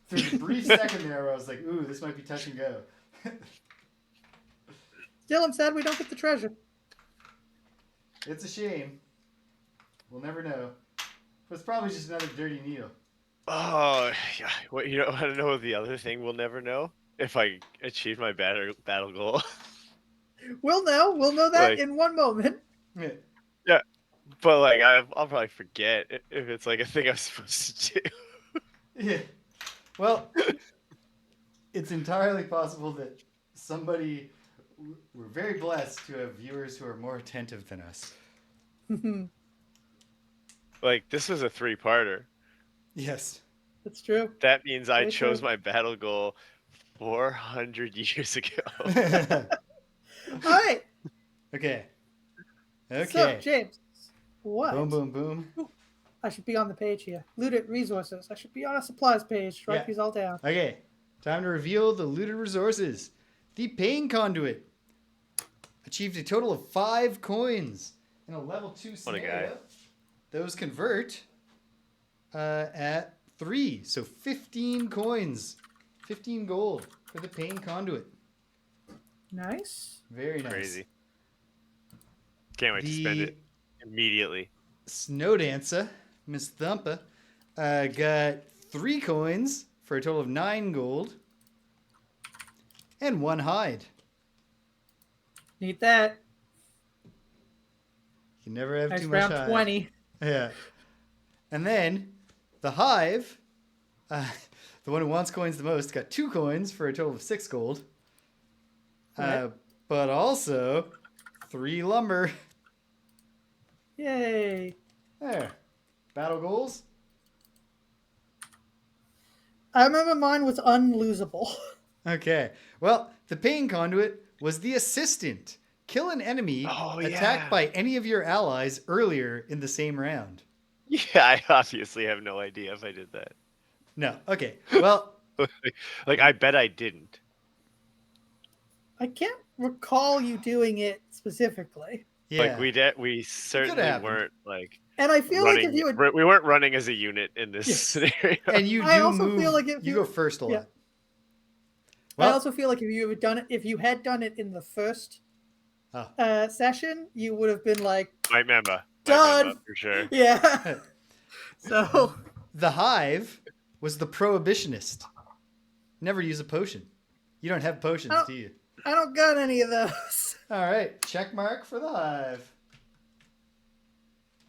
For a brief second there, where I was like, "Ooh, this might be touch and go." Still, I'm sad we don't get the treasure. It's a shame. We'll never know. But it's probably just another dirty needle. Oh, yeah. What you know? I don't know the other thing we'll never know if I achieve my battle goal. We'll know. We'll know that Like- in one moment. Yeah. But like, I'll probably forget if it's like a thing I'm supposed to do. Yeah. Well, it's entirely possible that we're very blessed to have viewers who are more attentive than us. Like, this was a 3-parter. Yes. That's true. That means I Very chose true. my battle goal 400 years ago. All right. Okay. Okay. So, James, what? Boom, boom, boom. I should be on the page here. Looted resources. I should be on a supplies page. Write Yeah. these all down. Okay. Time to reveal the looted resources. The pain conduit achieved a total of 5 coins in a level 2 scenario. What a guy. Those convert at 3. So 15 coins. 15 gold for the pain conduit. Nice. Very nice. Crazy. Can't wait to spend it immediately. Snow Dancer, Miss Thumper, got 3 coins for a total of 9 gold. And 1 hide. Need that. You can never have Nice too much round hide. 20. Yeah. And then the hive, the one who wants coins the most, got 2 coins for a total of 6 gold. Right. But also 3 lumber. Yay. There. Battle goals. I remember mine was unlosable. Okay. Well, the pain conduit was the assistant. Kill an enemy attacked by any of your allies earlier in the same round. Yeah, I obviously have no idea if I did that. No. Okay. Well, Like, I bet I didn't. I can't recall you doing it specifically. yeah. Like, we certainly happened. weren't like And I feel running. like if you had, We weren't running as a unit in this Yes. scenario. And you do I also move. feel like if you you- go first a lot. yeah. Well, I also feel like if you had done it in the first Oh. session, you would have been like, Might remember. Done. For sure. yeah. So the hive was the prohibitionist. Never use a potion. You don't have potions, Oh. do you? I don't got any of those. All right. Check mark for the hive.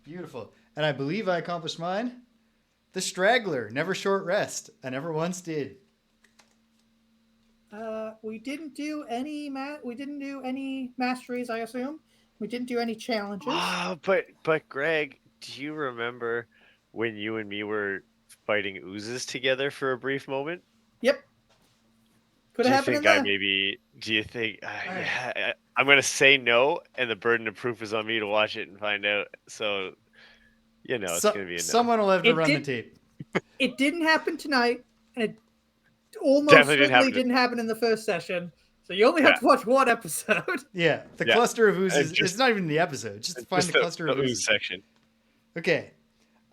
Beautiful. And I believe I accomplished mine. The straggler. Never short rest. I never once did. We didn't do any masteries, I assume. We didn't do any challenges. But Greg, do you remember when you and me were fighting oozes together for a brief moment? Yep. Could Do you have happened in think the... Do you think? Yeah, I'm gonna say no, and the burden of proof is on me to watch it and find out. So, it's gonna be a no. Someone will have to It run the did- tape. It didn't happen tonight, and it almost Definitely certainly didn't didn't happen in the first session. So you only have to watch one episode. Yeah. The Yeah. cluster of oozes. Just- It's not even the episode. Just find Just the cluster of ooze oozes. section. Okay.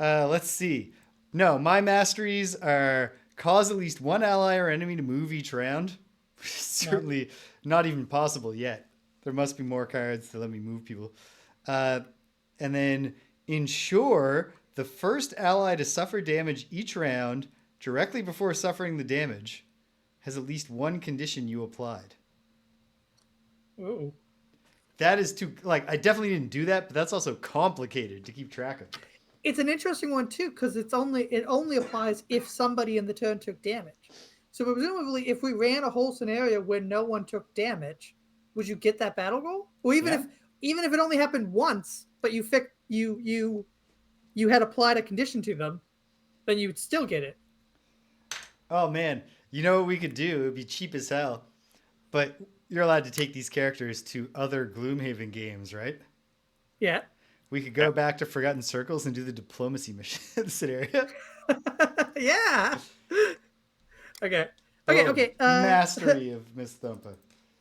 Let's see. No, my masteries are cause at least 1 ally or enemy to move each round. Certainly not even possible yet. There must be more cards to let me move people. And then ensure the first ally to suffer damage each round directly before suffering the damage has at least one condition you applied. Ooh. That is too, like, I definitely didn't do that, but that's also complicated to keep track of. It's an interesting one too, because it only applies if somebody in the turn took damage. So presumably, if we ran a whole scenario where no one took damage, would you get that battle roll? Or even if it only happened once, but you had applied a condition to them, then you would still get it. Oh man, you know what we could do? It would be cheap as hell, but you're allowed to take these characters to other Gloomhaven games, right? Yeah. We could go back to Forgotten Circles and do the diplomacy mission scenario. Yeah. Okay. Mastery of Miss Thumpa.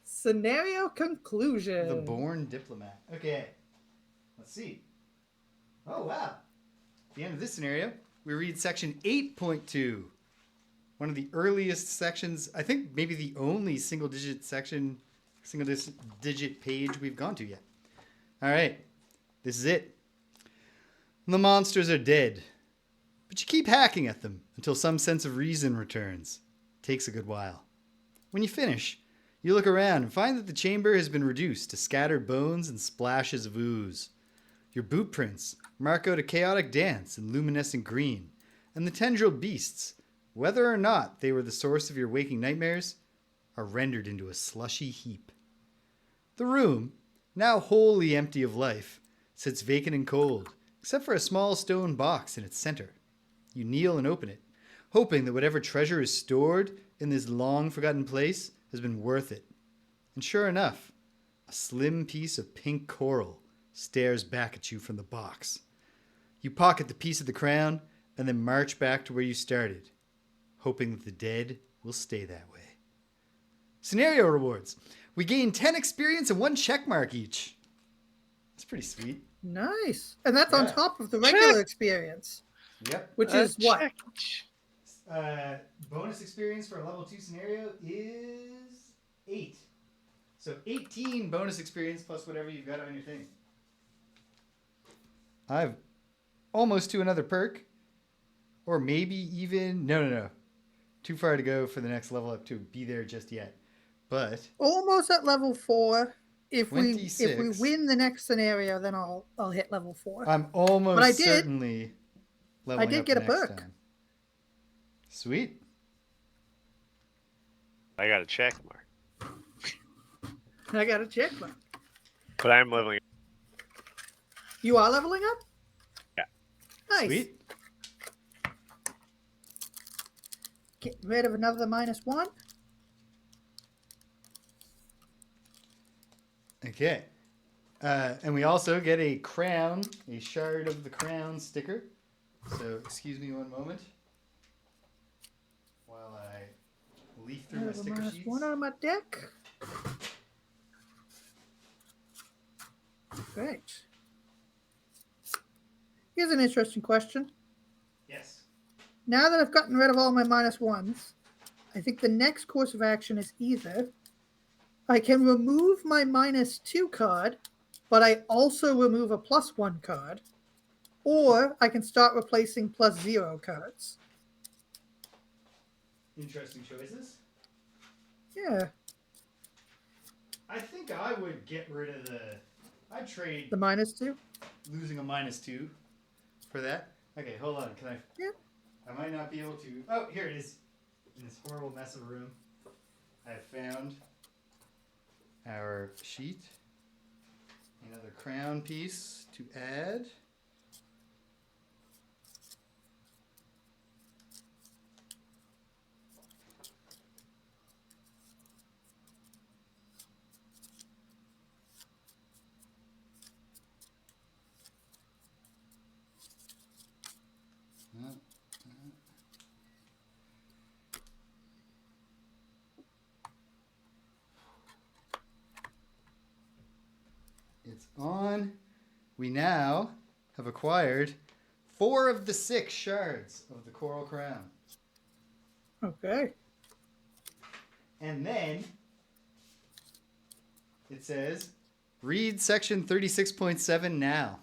Scenario conclusion. The Born Diplomat. Okay. Let's see. Oh, wow. At the end of this scenario, we read section 8.2. One of the earliest sections, I think maybe the only single-digit page we've gone to yet. All right. This is it. The monsters are dead, but you keep hacking at them until some sense of reason returns. It takes a good while. When you finish, you look around and find that the chamber has been reduced to scattered bones and splashes of ooze. Your boot prints mark out a chaotic dance in luminescent green, and the tendril beasts, whether or not they were the source of your waking nightmares, are rendered into a slushy heap. The room, now wholly empty of life, sits vacant and cold, except for a small stone box in its center. You kneel and open it, hoping that whatever treasure is stored in this long-forgotten place has been worth it. And sure enough, a slim piece of pink coral stares back at you from the box. You pocket the piece of the crown and then march back to where you started, hoping that the dead will stay that way. Scenario rewards. We gain 10 experience and 1 check mark each. That's pretty sweet. Nice. And that's on top of the regular experience. Yep. Which is what? Bonus experience for a level 2 scenario is 8. So 18 bonus experience plus whatever you've got on your thing. I've almost to another perk. Or maybe even... No. Too far to go for the next level up to be there just yet. But... almost at level 4. If 26. we win the next scenario, then I'll hit level 4. I'm almost certainly leveling I did up get a next perk. time. Sweet. I got a check mark. I got a check mark. But I'm leveling up. You are leveling up? Yeah. Nice. Sweet. Get rid of another -1. Okay. And we also get a crown, a shard of the crown sticker. So excuse me one moment while I leaf through my sticker sheets. -1 on my deck. Great. Here's an interesting question. Yes. Now that I've gotten rid of all my -1s, I think the next course of action is either I can remove my -2 card, but I also remove a +1 card, or I can start replacing +0 cards. Interesting choices. Yeah. I think I would get rid of I'd trade The -2? losing a -2 for that. Okay, hold on. Can I? Yep. I might not be able to. Oh, here it is. In this horrible mess of a room, I have found our sheet. Another crown piece to add. It's on. We now have acquired 4 of the 6 shards of the Coral Crown. Okay. And then It says, read section 36.7 now.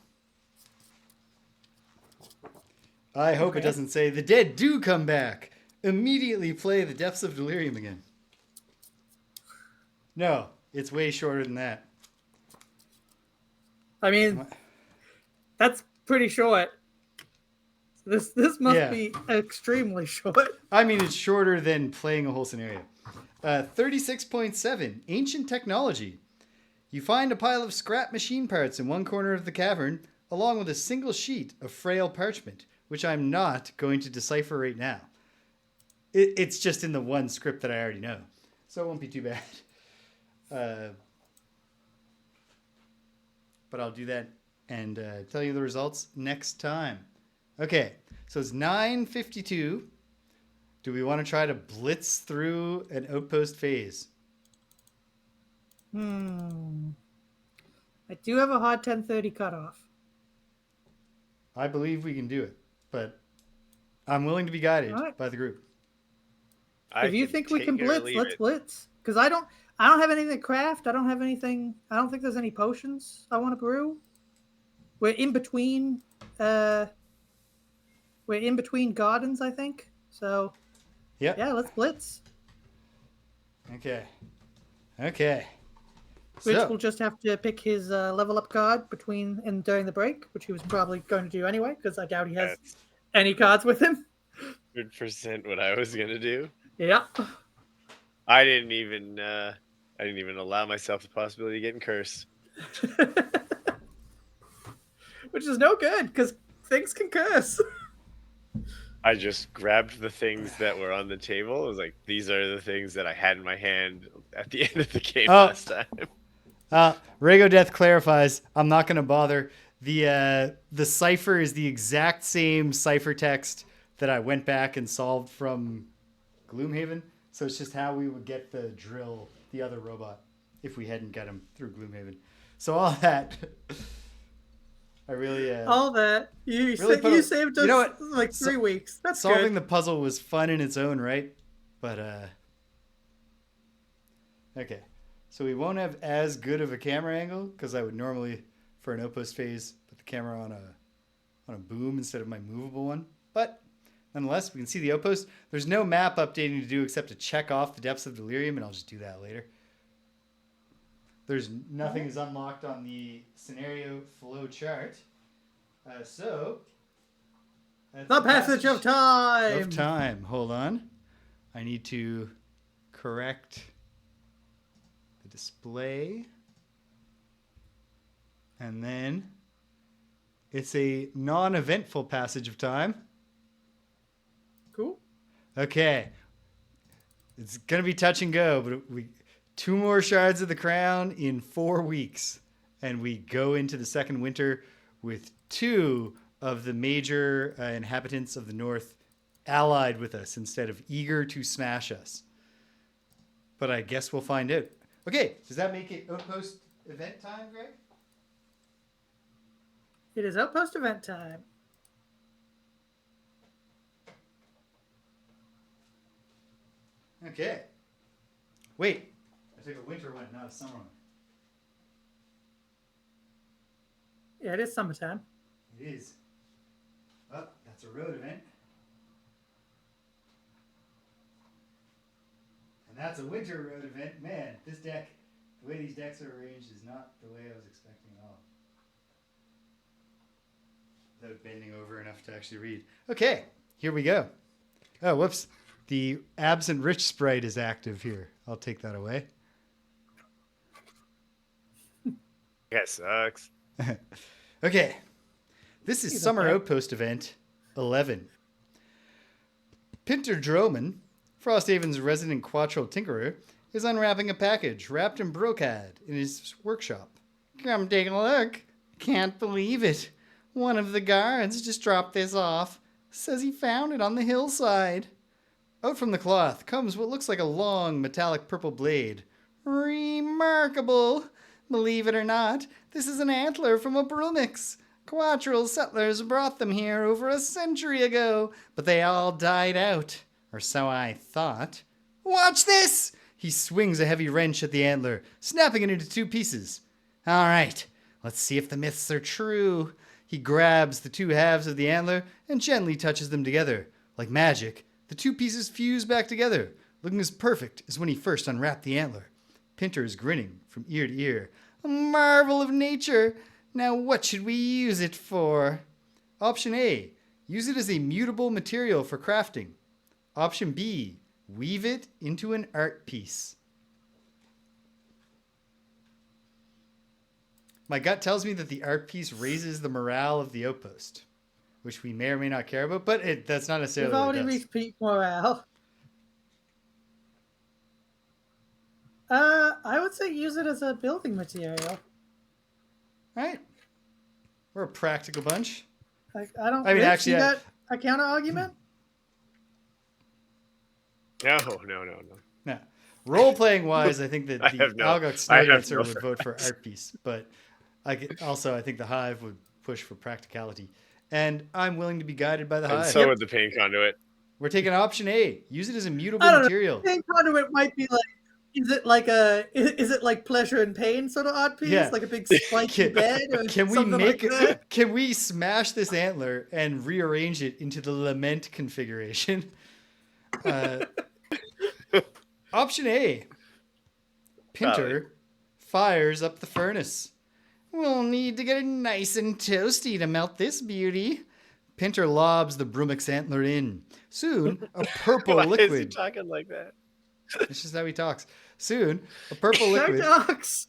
I hope it doesn't say, the dead do come back. Immediately play the Depths of Delirium again. No, it's way shorter than that. I mean, that's pretty short. This must be extremely short. I mean, it's shorter than playing a whole scenario. 36.7, Ancient Technology. You find a pile of scrap machine parts in one corner of the cavern, along with a single sheet of frail parchment, which I'm not going to decipher right now. It's just in the one script that I already know, so it won't be too bad. But I'll do that and tell you the results next time. Okay, so it's 9:52. Do we want to try to blitz through an Outpost Phase? I do have a hard 10:30 cutoff. I believe we can do it, but I'm willing to be guided by the group. If you think we can blitz, let's blitz. Because I don't have anything to craft. I don't have anything. I don't think there's any potions I want to brew. We're in between. We're in between gardens, I think. So. Yeah, let's blitz. Okay. Rich will just have to pick his level up card between and during the break, which he was probably going to do anyway, because I doubt he has any cards with him. 100% what I was gonna do. Yeah. I didn't even allow myself the possibility of getting cursed. Which is no good, because things can curse. I just grabbed the things that were on the table. I was like, these are the things that I had in my hand at the end of the game last time. Rego Death clarifies, I'm not going to bother. The cipher is the exact same cipher text that I went back and solved from Gloomhaven. So it's just how we would get the drill, the other robot, if we hadn't got him through Gloomhaven. So all that... I really all that you saved us like 3 weeks. That's solving good. the puzzle was fun in its own right, but okay. So we won't have as good of a camera angle because I would normally, for an Outpost Phase, put the camera on a boom instead of my movable one. But nonetheless, we can see the outpost. There's no map updating to do except to check off the Depths of Delirium, and I'll just do that later. There's nothing is unlocked on the scenario flow chart. So the passage of time. Hold on. I need to correct the display. And then it's a non-eventful passage of time. Cool. Okay. It's going to be touch and go, but we 2 more shards of the crown in 4 weeks. And we go into the second winter with 2 of the major inhabitants of the north allied with us instead of eager to smash us. But I guess we'll find out. Okay, does that make it Outpost event time, Greg? It is Outpost event time. Okay. Wait. I took a winter one, not a summer one. Yeah, it is summertime. It is. Oh, that's a road event. And that's a winter road event. Man, this deck, the way these decks are arranged is not the way I was expecting at all. Without bending over enough to actually read. Okay, here we go. Oh, whoops. The absent rich sprite is active here. I'll take that away. That sucks. Okay. This is Summer Outpost Event 11. Pinter Droman, Frosthaven's resident Quattro Tinkerer, is unwrapping a package wrapped in brocade in his workshop. Come take a look. Can't believe it. One of the guards just dropped this off. Says he found it on the hillside. Out from the cloth comes what looks like a long metallic purple blade. Remarkable. Believe it or not, this is an antler from a Brumix. Quattro settlers brought them here over a century ago, but they all died out. Or so I thought. Watch this! He swings a heavy wrench at the antler, snapping it into 2 pieces. All right, let's see if the myths are true. He grabs the 2 halves of the antler and gently touches them together. Like magic, the 2 pieces fuse back together, looking as perfect as when he first unwrapped the antler. Pinter is grinning from ear to ear. A marvel of nature. Now what should we use it for? Option A, use it as a mutable material for crafting. Option B, weave it into an art piece. My gut tells me that the art piece raises the morale of the outpost, which we may or may not care about, but that's not necessarily We've what already it does. reached peak morale. I would say use it as a building material. All right. We're a practical bunch. I mean, Rich, actually, you got a counter argument? No. No. Role-playing wise, I think that I the have no- Algot I Snow have Dancer no would vote for art piece, but I think the Hive would push for practicality. And I'm willing to be guided by the And Hive. so would the paint conduit. We're taking option A. Use it as a mutable I don't material. know. Pain conduit might be like, is it like pleasure and pain sort of art piece, Yeah. like a big spiky bed, or Can we something make like that? Can we smash this antler and rearrange it into the lament configuration? Option A. Pinter fires up the furnace. We'll need to get it nice and toasty to melt this beauty. Pinter lobs the Brummik's antler in. Soon, a purple Why is he liquid. talking like that? It's just how he talks. Soon, a purple liquid Ducks.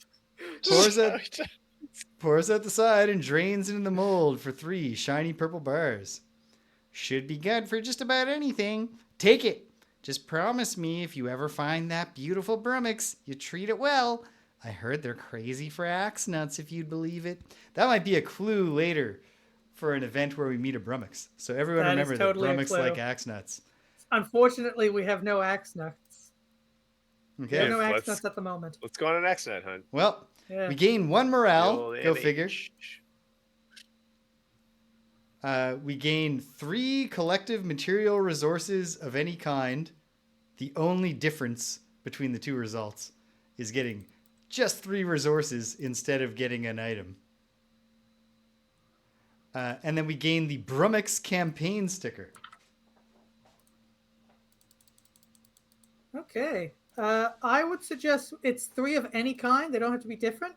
pours out the side and drains into the mold for 3 shiny purple bars. Should be good for just about anything. Take it. Just promise me if you ever find that beautiful Brummik's, you treat it well. I heard they're crazy for axe nuts, if you'd believe it. That might be a clue later for an event where we meet a Brummik's. So everyone That is remember totally that a Brummik's clue. like axe nuts. Unfortunately, we have no axe nuts. We Okay. have no axe let's- nuts at the moment. Let's go on an X-Net hunt. Well, Yeah. we gain 1 morale. The Go old figure. NH. We gain 3 collective material resources of any kind. The only difference between the 2 results is getting just 3 resources instead of getting an item. And then we gain the Brummik's campaign sticker. Okay. I would suggest it's 3 of any kind. They don't have to be different.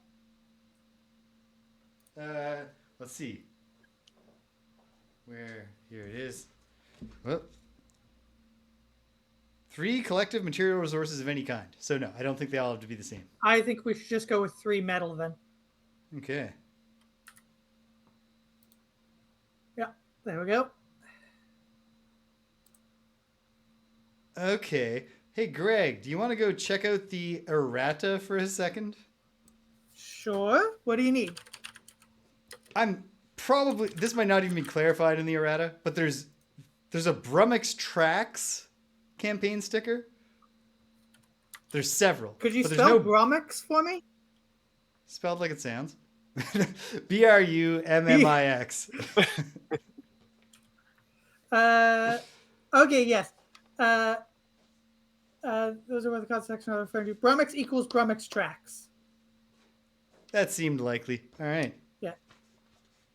Let's see. Here it is. Well, 3 collective material resources of any kind. So no, I don't think they all have to be the same. I think we should just go with 3 metal then. Okay. Yeah, there we go. Okay. Hey, Greg, do you want to go check out the errata for a second? Sure. What do you need? This might not even be clarified in the errata, but there's a Brummik's Tracks campaign sticker. There's several. Could you but there's spell no Brummik's for me? spelled like it sounds. Brummix. Okay, yes. Those are what the concept section I'm referring to. Brummik's equals Brummik's Tracks. That seemed likely. All right. Yeah.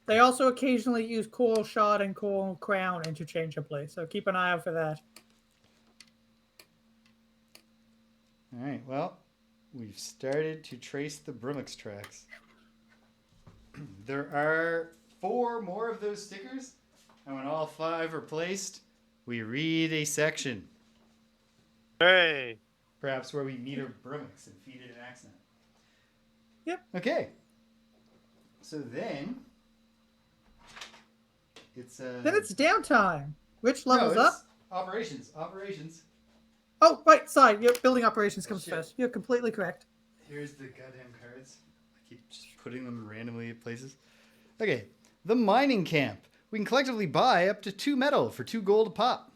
They also occasionally use Coral Shot and Coral Crown interchangeably, so keep an eye out for that. All right. Well, we've started to trace the Brummik's tracks. There are 4 more of those stickers, and when all 5 are placed, we read a section. Hey. Perhaps where we meet a Brummik's and feed it an accent. Yep. Okay. So then it's Then it's downtime. Which levels no, it's up? Operations. Oh, right, sorry. Your building operations comes Shit. first. You're completely correct. Here's the goddamn cards. I keep just putting them randomly at places. Okay. The mining camp. We can collectively buy up to 2 metal for 2 gold a pop.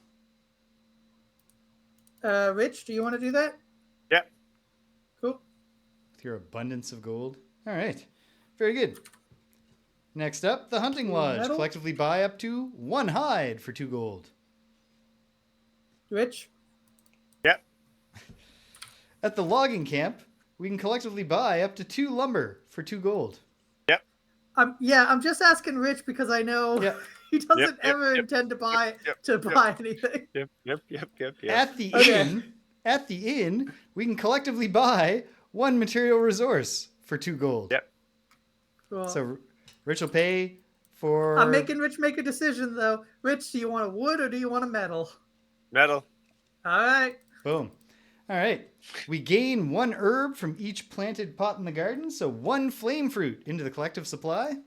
Rich, do you want to do that? Yep. Cool. With your abundance of gold. All right. Very good. Next up, the hunting lodge. Metal. Collectively buy up to 1 hide for 2 gold. Rich? Yep. At the logging camp, we can collectively buy up to 2 lumber for 2 gold. Yep. I'm just asking Rich because I know Yeah. he doesn't Yep, ever intend to buy anything. Yep. At the Okay. inn, we can collectively buy 1 material resource for 2 gold. Yep. Cool. So Rich will pay for. I'm making Rich make a decision though. Rich, do you want a wood or do you want a metal? Metal. All right. Boom. All right. We gain 1 herb from each planted pot in the garden, so 1 flame fruit into the collective supply.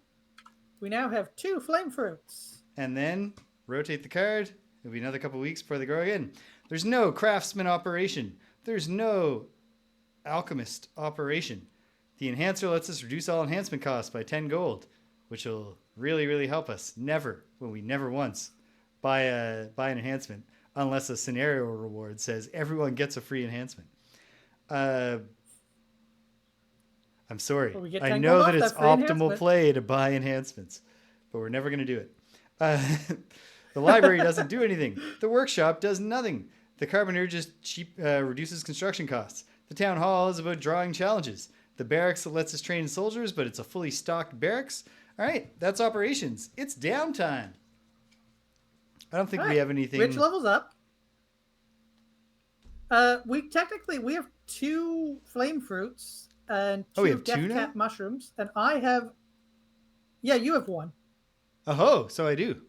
We now have 2 flame fruits. And then rotate the card. It'll be another couple weeks before they grow again. There's no craftsman operation. There's no alchemist operation. The enhancer lets us reduce all enhancement costs by 10 gold, which will really, really help us. Never once buy an enhancement unless a scenario reward says everyone gets a free enhancement. I'm sorry. Well, we get I 10 know gold that off it's that free optimal enhancement. play to buy enhancements, but we're never going to do it. The library doesn't do anything. The workshop does nothing. The carpenter just reduces construction costs. The town hall is about drawing challenges. The barracks lets us train soldiers, but it's a fully stocked barracks. All right, that's operations. It's downtime. I don't think we have anything. Rich levels up. We have 2 flame fruits and 2 we have 2 death now? cap mushrooms, and I have. Yeah, you have 1. Oh, so I do.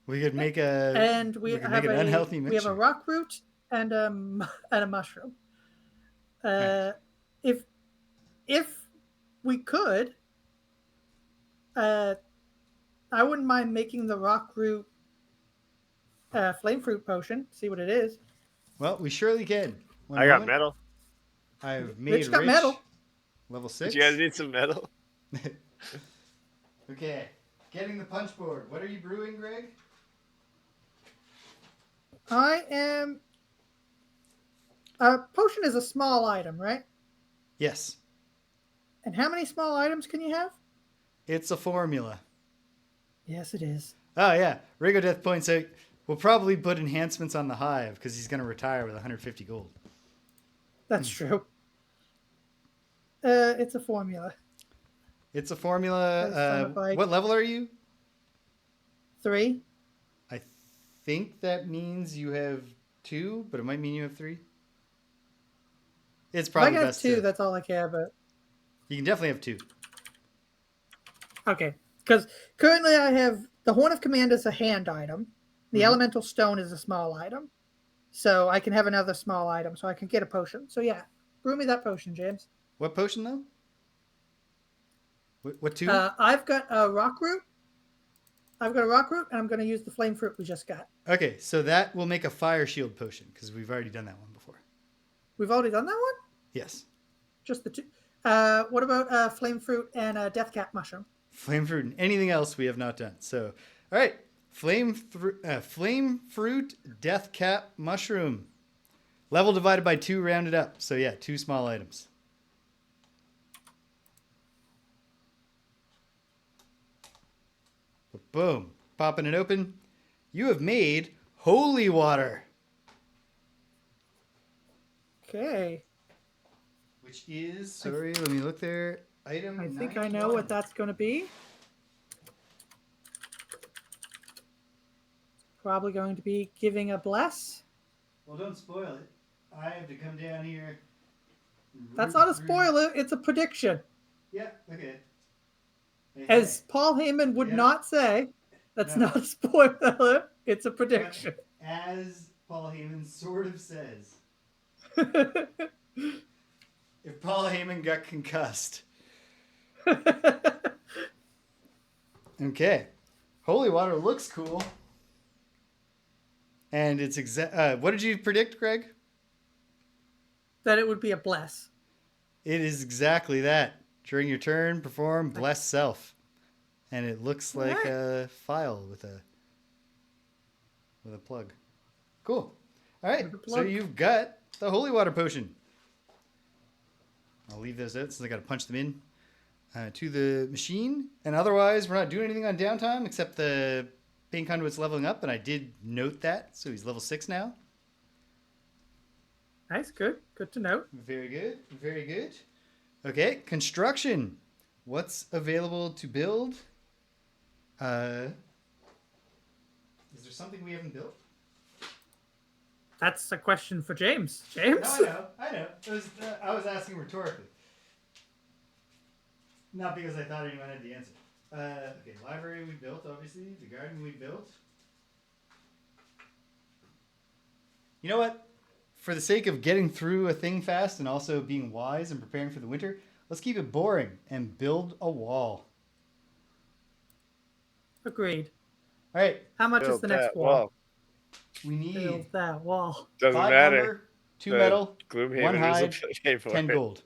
We could make And we could have make an unhealthy we have a mixture. rock root and a mushroom. If we could, I wouldn't mind making the rock root flame fruit potion. See what it is. Well, we surely can. One I got moment. metal. I've made Rich got metal. Level 6. You guys need some metal? Okay, getting the punch board. What are you brewing, Greg? I am. Potion is a small item, right? Yes, And how many small items can you have? it's a formula. Yes, it is. Oh yeah, Rigo Death points out we'll probably put enhancements on the hive because he's going to retire with 150 gold. That's true. It's a formula. It's a formula. That's fun if What level are you? 3. I think that means you have 2, but it might mean you have 3. It's If I probably got best 2, to. that's all I care about. You can definitely have 2. Okay, because currently I have the Horn of Command is a hand item. The Elemental Stone is a small item. So I can have another small item, so I can get a potion. So yeah, brew me that potion, James. What potion though? What 2? I've got a rock root. And I'm going to use the flame fruit we just got. Okay, so that will make a fire shield potion because we've already done that one before. We've already done that one? Yes. Just the 2. What about flame fruit and a death cap mushroom? Flame fruit and anything else we have not done. So, all right. Flame fruit, death cap, mushroom. Level divided by 2 rounded up. So yeah, 2 small items. Boom. Popping it open. You have made holy water. Okay. Which is, sorry, let me look there. Item I think I 91. know what that's going to be. Probably going to be giving a bless. Well, don't spoil it. I have to come down here. That's not a spoiler. It's a prediction. Yeah, okay. Hey, As Paul Heyman would Yeah. not say, that's No. not a spoiler. It's a prediction. As Paul Heyman sort of says, if Paul Heyman got concussed. Okay. Holy water looks cool. And it's what did you predict, Greg? That it would be a bless. It is exactly that. During your turn, perform bless self. And it looks like Alright. a file with a plug. Cool. All right. With a So plug. you've got the holy water potion. I'll leave those out since I got to punch them in to the machine. And otherwise, we're not doing anything on downtime except the Pain Conduit's leveling up. And I did note that. So he's level 6 now. Nice, good to know. Very good. Very good. Okay, construction. What's available to build? Is there something we haven't built? That's a question for James. James? No, I know. I was asking rhetorically. Not because I thought anyone had the answer. Okay, library we built, obviously. The garden we built. You know what? For the sake of getting through a thing fast and also being wise and preparing for the winter, let's keep it boring and build a wall. Agreed. All right. How much is the next wall? We need Build that wall. Doesn't 5 matter. lumber, 2 metal, 1 Gloomhaven hide, pay for 10 it. gold.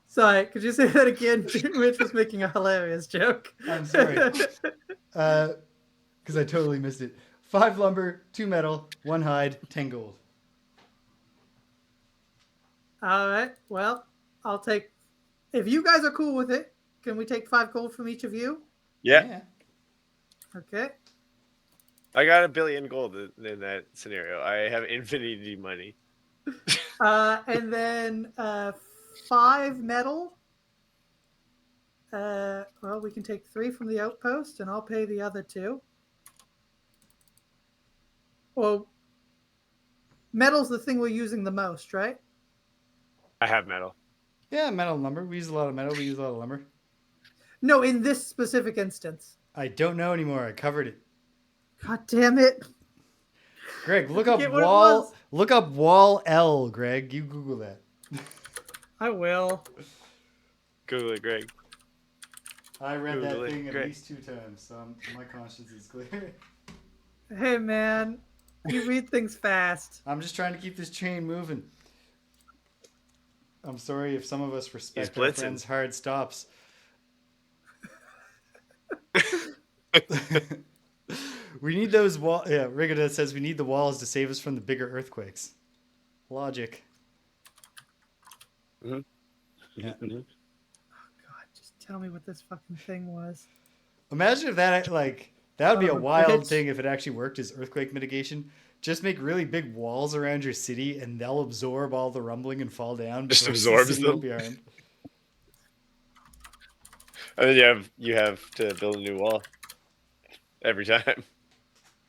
Sorry, could you say that again? Rich was making a hilarious joke. I'm sorry. Because I totally missed it. 5 lumber, 2 metal, 1 hide, 10 gold. All right. Well, I'll take. If you guys are cool with it, can we take 5 gold from each of you? Yeah. Okay. I got 1 billion gold in that scenario. I have infinity money. And then 5 metal. Well, we can take 3 from the outpost, and I'll pay the other 2. Well, metal's the thing we're using the most, right? I have metal. Yeah, metal lumber. We use a lot of metal. We use a lot of lumber. No, in this specific instance. I don't know anymore. I covered it. God damn it. Greg, look up Forget what it wall. was. Look up wall L, Greg. You Google that. I will. Google it, Greg. I read Google that it, thing at Greg. least 2 times, so my conscience is clear. Hey, man. You read things fast. I'm just trying to keep this chain moving. I'm sorry if some of us respect our blitzing. friends' hard stops. We need those walls. Yeah, Rigota says we need the walls to save us from the bigger earthquakes. Logic. Mm-hmm. Yeah. Mm-hmm. God, just tell me what this fucking thing was. Imagine if that that would be a Oh, wild bitch. thing if it actually worked as earthquake mitigation. Just make really big walls around your city, and they'll absorb all the rumbling and fall down. Just but the absorbs city them? won't be harmed. And then you have to build a new wall every time.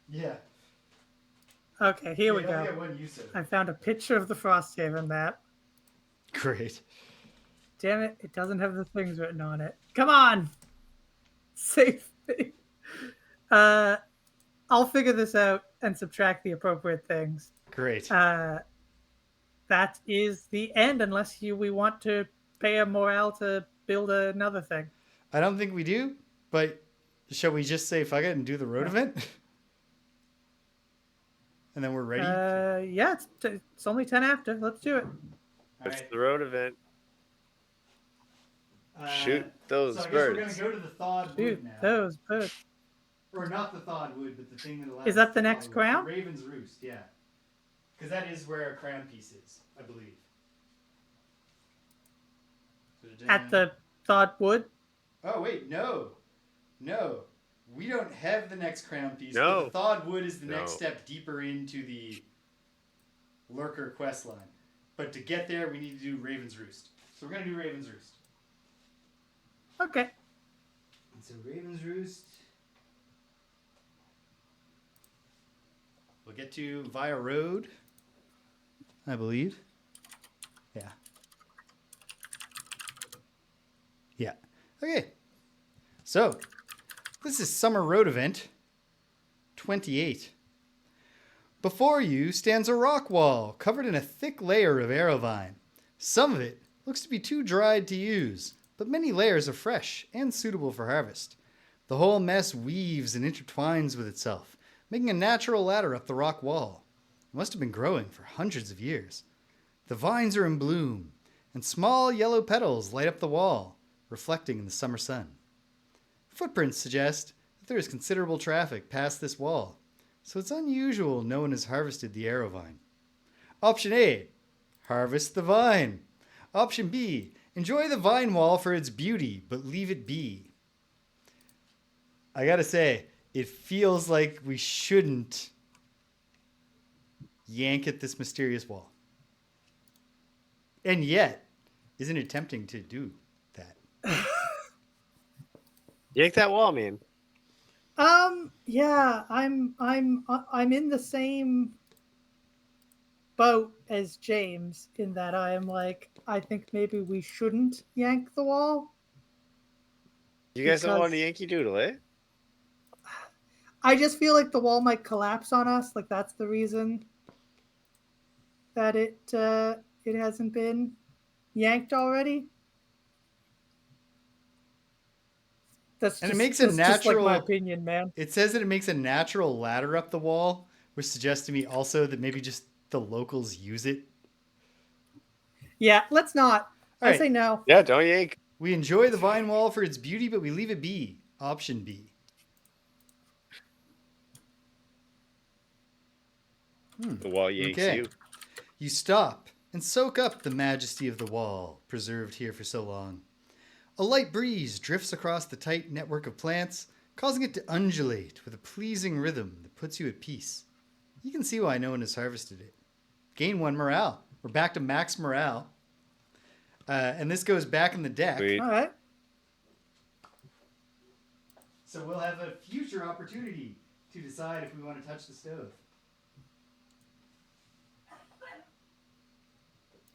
Yeah. Okay, here we You only go. get one use of it. I found a picture of the Frosthaven map. Great. Damn it, it doesn't have the things written on it. Come on! Save me. I'll figure this out and subtract the appropriate things. Great. That is the end, unless we want to pay a morale to build another thing. I don't think we do, but shall we just say fuck it and do the road event? And then we're ready? Yeah, it's only 10 after. Let's do it. All It's right. the road event. Shoot those so I guess birds. we're going to go to the thawed wood Dude, now. those birds. Or not the thawed wood, but the thing that allows Is that the us to next thaw wood. crown? The Raven's Roost, yeah. Because that is where our crown piece is, I believe. At the thawed wood? Oh, wait, no. No. We don't have the next crown piece. No. But the thawed wood is the No. next step deeper into the Lurker quest line. But to get there, we need to do Raven's Roost. So we're going to do Raven's Roost. Okay. And so Raven's Roost, we'll get to via road, I believe. Yeah. Yeah. Okay. So, this is Summer Road Event 28. Before you stands a rock wall covered in a thick layer of arrowvine. Some of it looks to be too dried to use, but many layers are fresh and suitable for harvest. The whole mess weaves and intertwines with itself, making a natural ladder up the rock wall. It must have been growing for hundreds of years. The vines are in bloom, and small yellow petals light up the wall, reflecting in the summer sun. Footprints suggest that there is considerable traffic past this wall, so it's unusual no one has harvested the arrowvine. Option A, harvest the vine. Option B, enjoy the vine wall for its beauty, but leave it be. I gotta say, it feels like we shouldn't yank at this mysterious wall. And yet, isn't it tempting to do that? Yank that wall, man. Yeah, I'm in the same boat as James in that I am like, I think maybe we shouldn't yank the wall. You guys don't want to Because- Yankee Doodle, eh? I just feel like the wall might collapse on us. Like that's the reason that it hasn't been yanked already. That's And just, it makes a that's just like my natural- opinion, man. It says that it makes a natural ladder up the wall, which suggests to me also that maybe just the locals use it. Yeah, let's not. All I right. say no. Yeah, don't yank. We enjoy the vine wall for its beauty, but we leave it be. Option B. The wall yanks Okay. you. You stop and soak up the majesty of the wall, preserved here for so long. A light breeze drifts across the tight network of plants, causing it to undulate with a pleasing rhythm that puts you at peace. You can see why no one has harvested it. Gain 1 morale. We're back to max morale. And this goes back in the deck. Sweet. All right. So we'll have a future opportunity to decide if we want to touch the stove.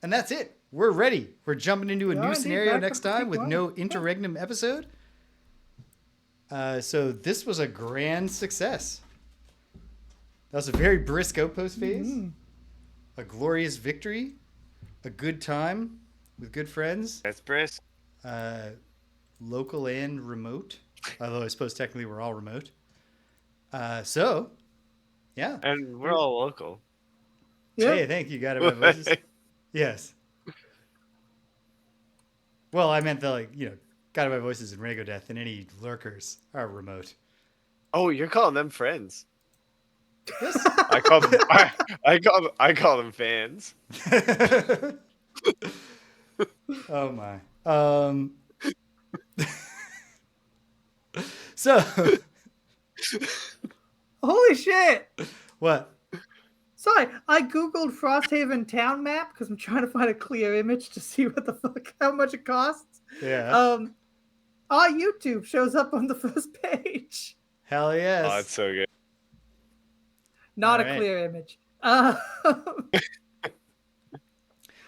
And that's it. We're ready. We're jumping into a We are new indeed scenario back next up to time keep with going. no interregnum episode. So this was a grand success. That was a very brisk Outpost Phase. Mm-hmm. A glorious victory. A good time with good friends. That's brisk. Local and remote. Although I suppose technically we're all remote. So, yeah. And we're all local. Yeah. Hey, thank you, God of My Voices. Yes. Well, I meant God of My Voices and Rago Death and any lurkers are remote. Oh, you're calling them friends. Yes. I call them fans. Oh my. So, Holy shit! what? Sorry, I googled Frosthaven town map because I'm trying to find a clear image to see what the fuck, how much it costs. Yeah. Our YouTube shows up on the first page. Hell yes. Oh, it's so good. Not All a right. clear image.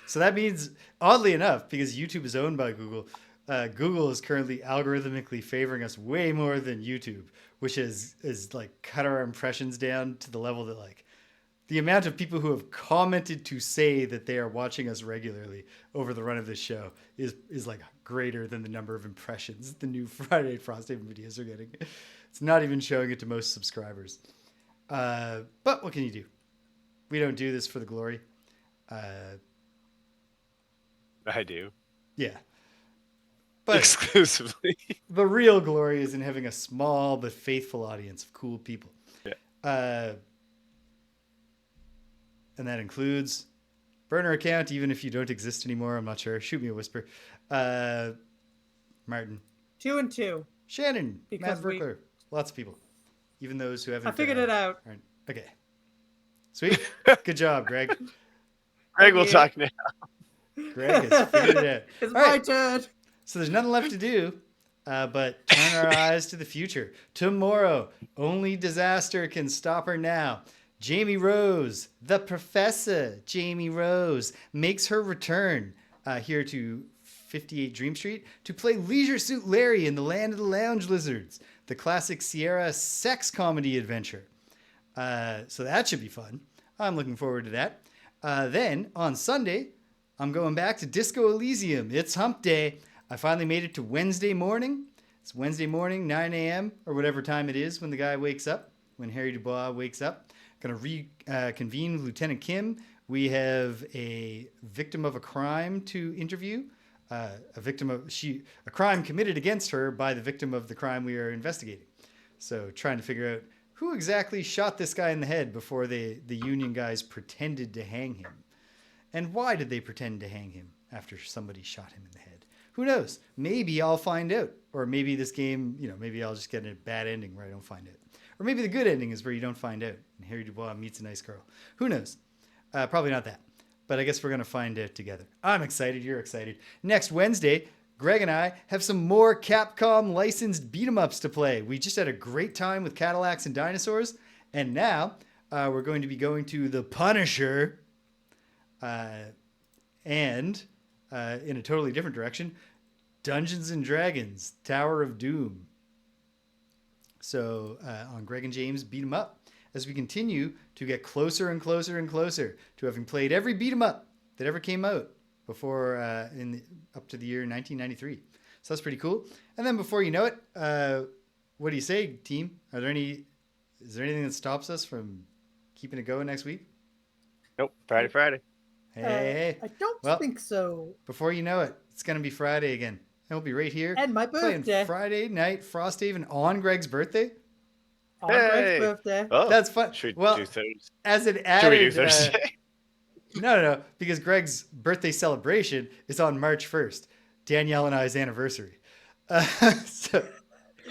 So that means, oddly enough, because YouTube is owned by Google, Google is currently algorithmically favoring us way more than YouTube, which is like cut our impressions down to the level that like the amount of people who have commented to say that they are watching us regularly over the run of this show is like greater than the number of impressions the new Friday Frosthaven videos are getting. It's not even showing it to most subscribers. But what can you do? We don't do this for the glory. I do. Yeah. But Exclusively. the real glory is in having a small but faithful audience of cool people. Yeah. And that includes burner account, even if you don't exist anymore. I'm not sure. Shoot me a whisper. Martin. 2 and 2. Shannon. Because Matt Verkler. Lots of people. Even those who haven't. I figured it out. Aren't. Okay. Sweet. Good job, Greg. Greg will you. talk now. Greg has figured it out. It's All my right. turn. So there's nothing left to do but turn our eyes to the future. Tomorrow, only disaster can stop her now. Jamie Rose, the Professor Jamie Rose, makes her return here to 58 Dream Street to play Leisure Suit Larry in the Land of the Lounge Lizards, the classic Sierra sex comedy adventure. So that should be fun. I'm looking forward to that. Then on Sunday, I'm going back to Disco Elysium. It's hump day. I finally made it to Wednesday morning. It's Wednesday morning, 9 a.m. or whatever time it is when the guy wakes up, when Harry Dubois wakes up. Going to reconvene with Lieutenant Kim. We have a victim of a crime to interview. A crime committed against her by the victim of the crime we are investigating. So trying to figure out who exactly shot this guy in the head before the Union guys pretended to hang him. And why did they pretend to hang him after somebody shot him in the head? Who knows? Maybe I'll find out. Or maybe this game, maybe I'll just get a bad ending where I don't find out. Or maybe the good ending is where you don't find out and Harry Dubois meets a nice girl. Who knows? Probably not that. But I guess we're going to find out together. I'm excited. You're excited. Next Wednesday, Greg and I have some more Capcom licensed beat 'em ups to play. We just had a great time with Cadillacs and Dinosaurs. And now we're going to be going to The Punisher. And in a totally different direction, Dungeons and Dragons, Tower of Doom. So on Greg and James Beat 'em Up, as we continue to get closer and closer and closer to having played every beat 'em up that ever came out before up to the year 1993. So that's pretty cool. And then before you know it, what do you say, team? Is there anything that stops us from keeping it going next week? Nope. Friday. Hey. I don't think so. Before you know it, it's going to be Friday again. And we'll be right here. And my playing birthday. Friday night Frosthaven on Greg's birthday. On Greg's birthday. Oh, That's fun. Should Well, we do Thursday? as an Should we added, do Thursday? no, because Greg's birthday celebration is on March 1st, Danielle and I's anniversary. So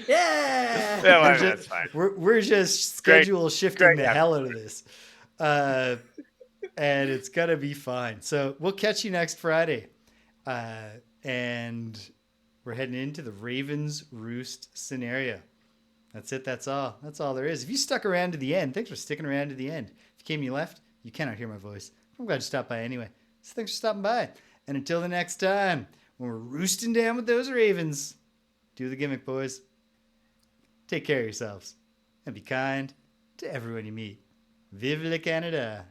Yeah. Yeah, that's fine. we're just schedule shifting the hell out of this. And it's going to be fine. So we'll catch you next Friday. And we're heading into the Ravens Roost scenario. That's it. That's all. That's all there is. If you stuck around to the end, thanks for sticking around to the end. If you came and you left, you cannot hear my voice. I'm glad you stopped by anyway. So thanks for stopping by. And until the next time, when we're roosting down with those Ravens, do the gimmick, boys. Take care of yourselves. And be kind to everyone you meet. Vive le Canada.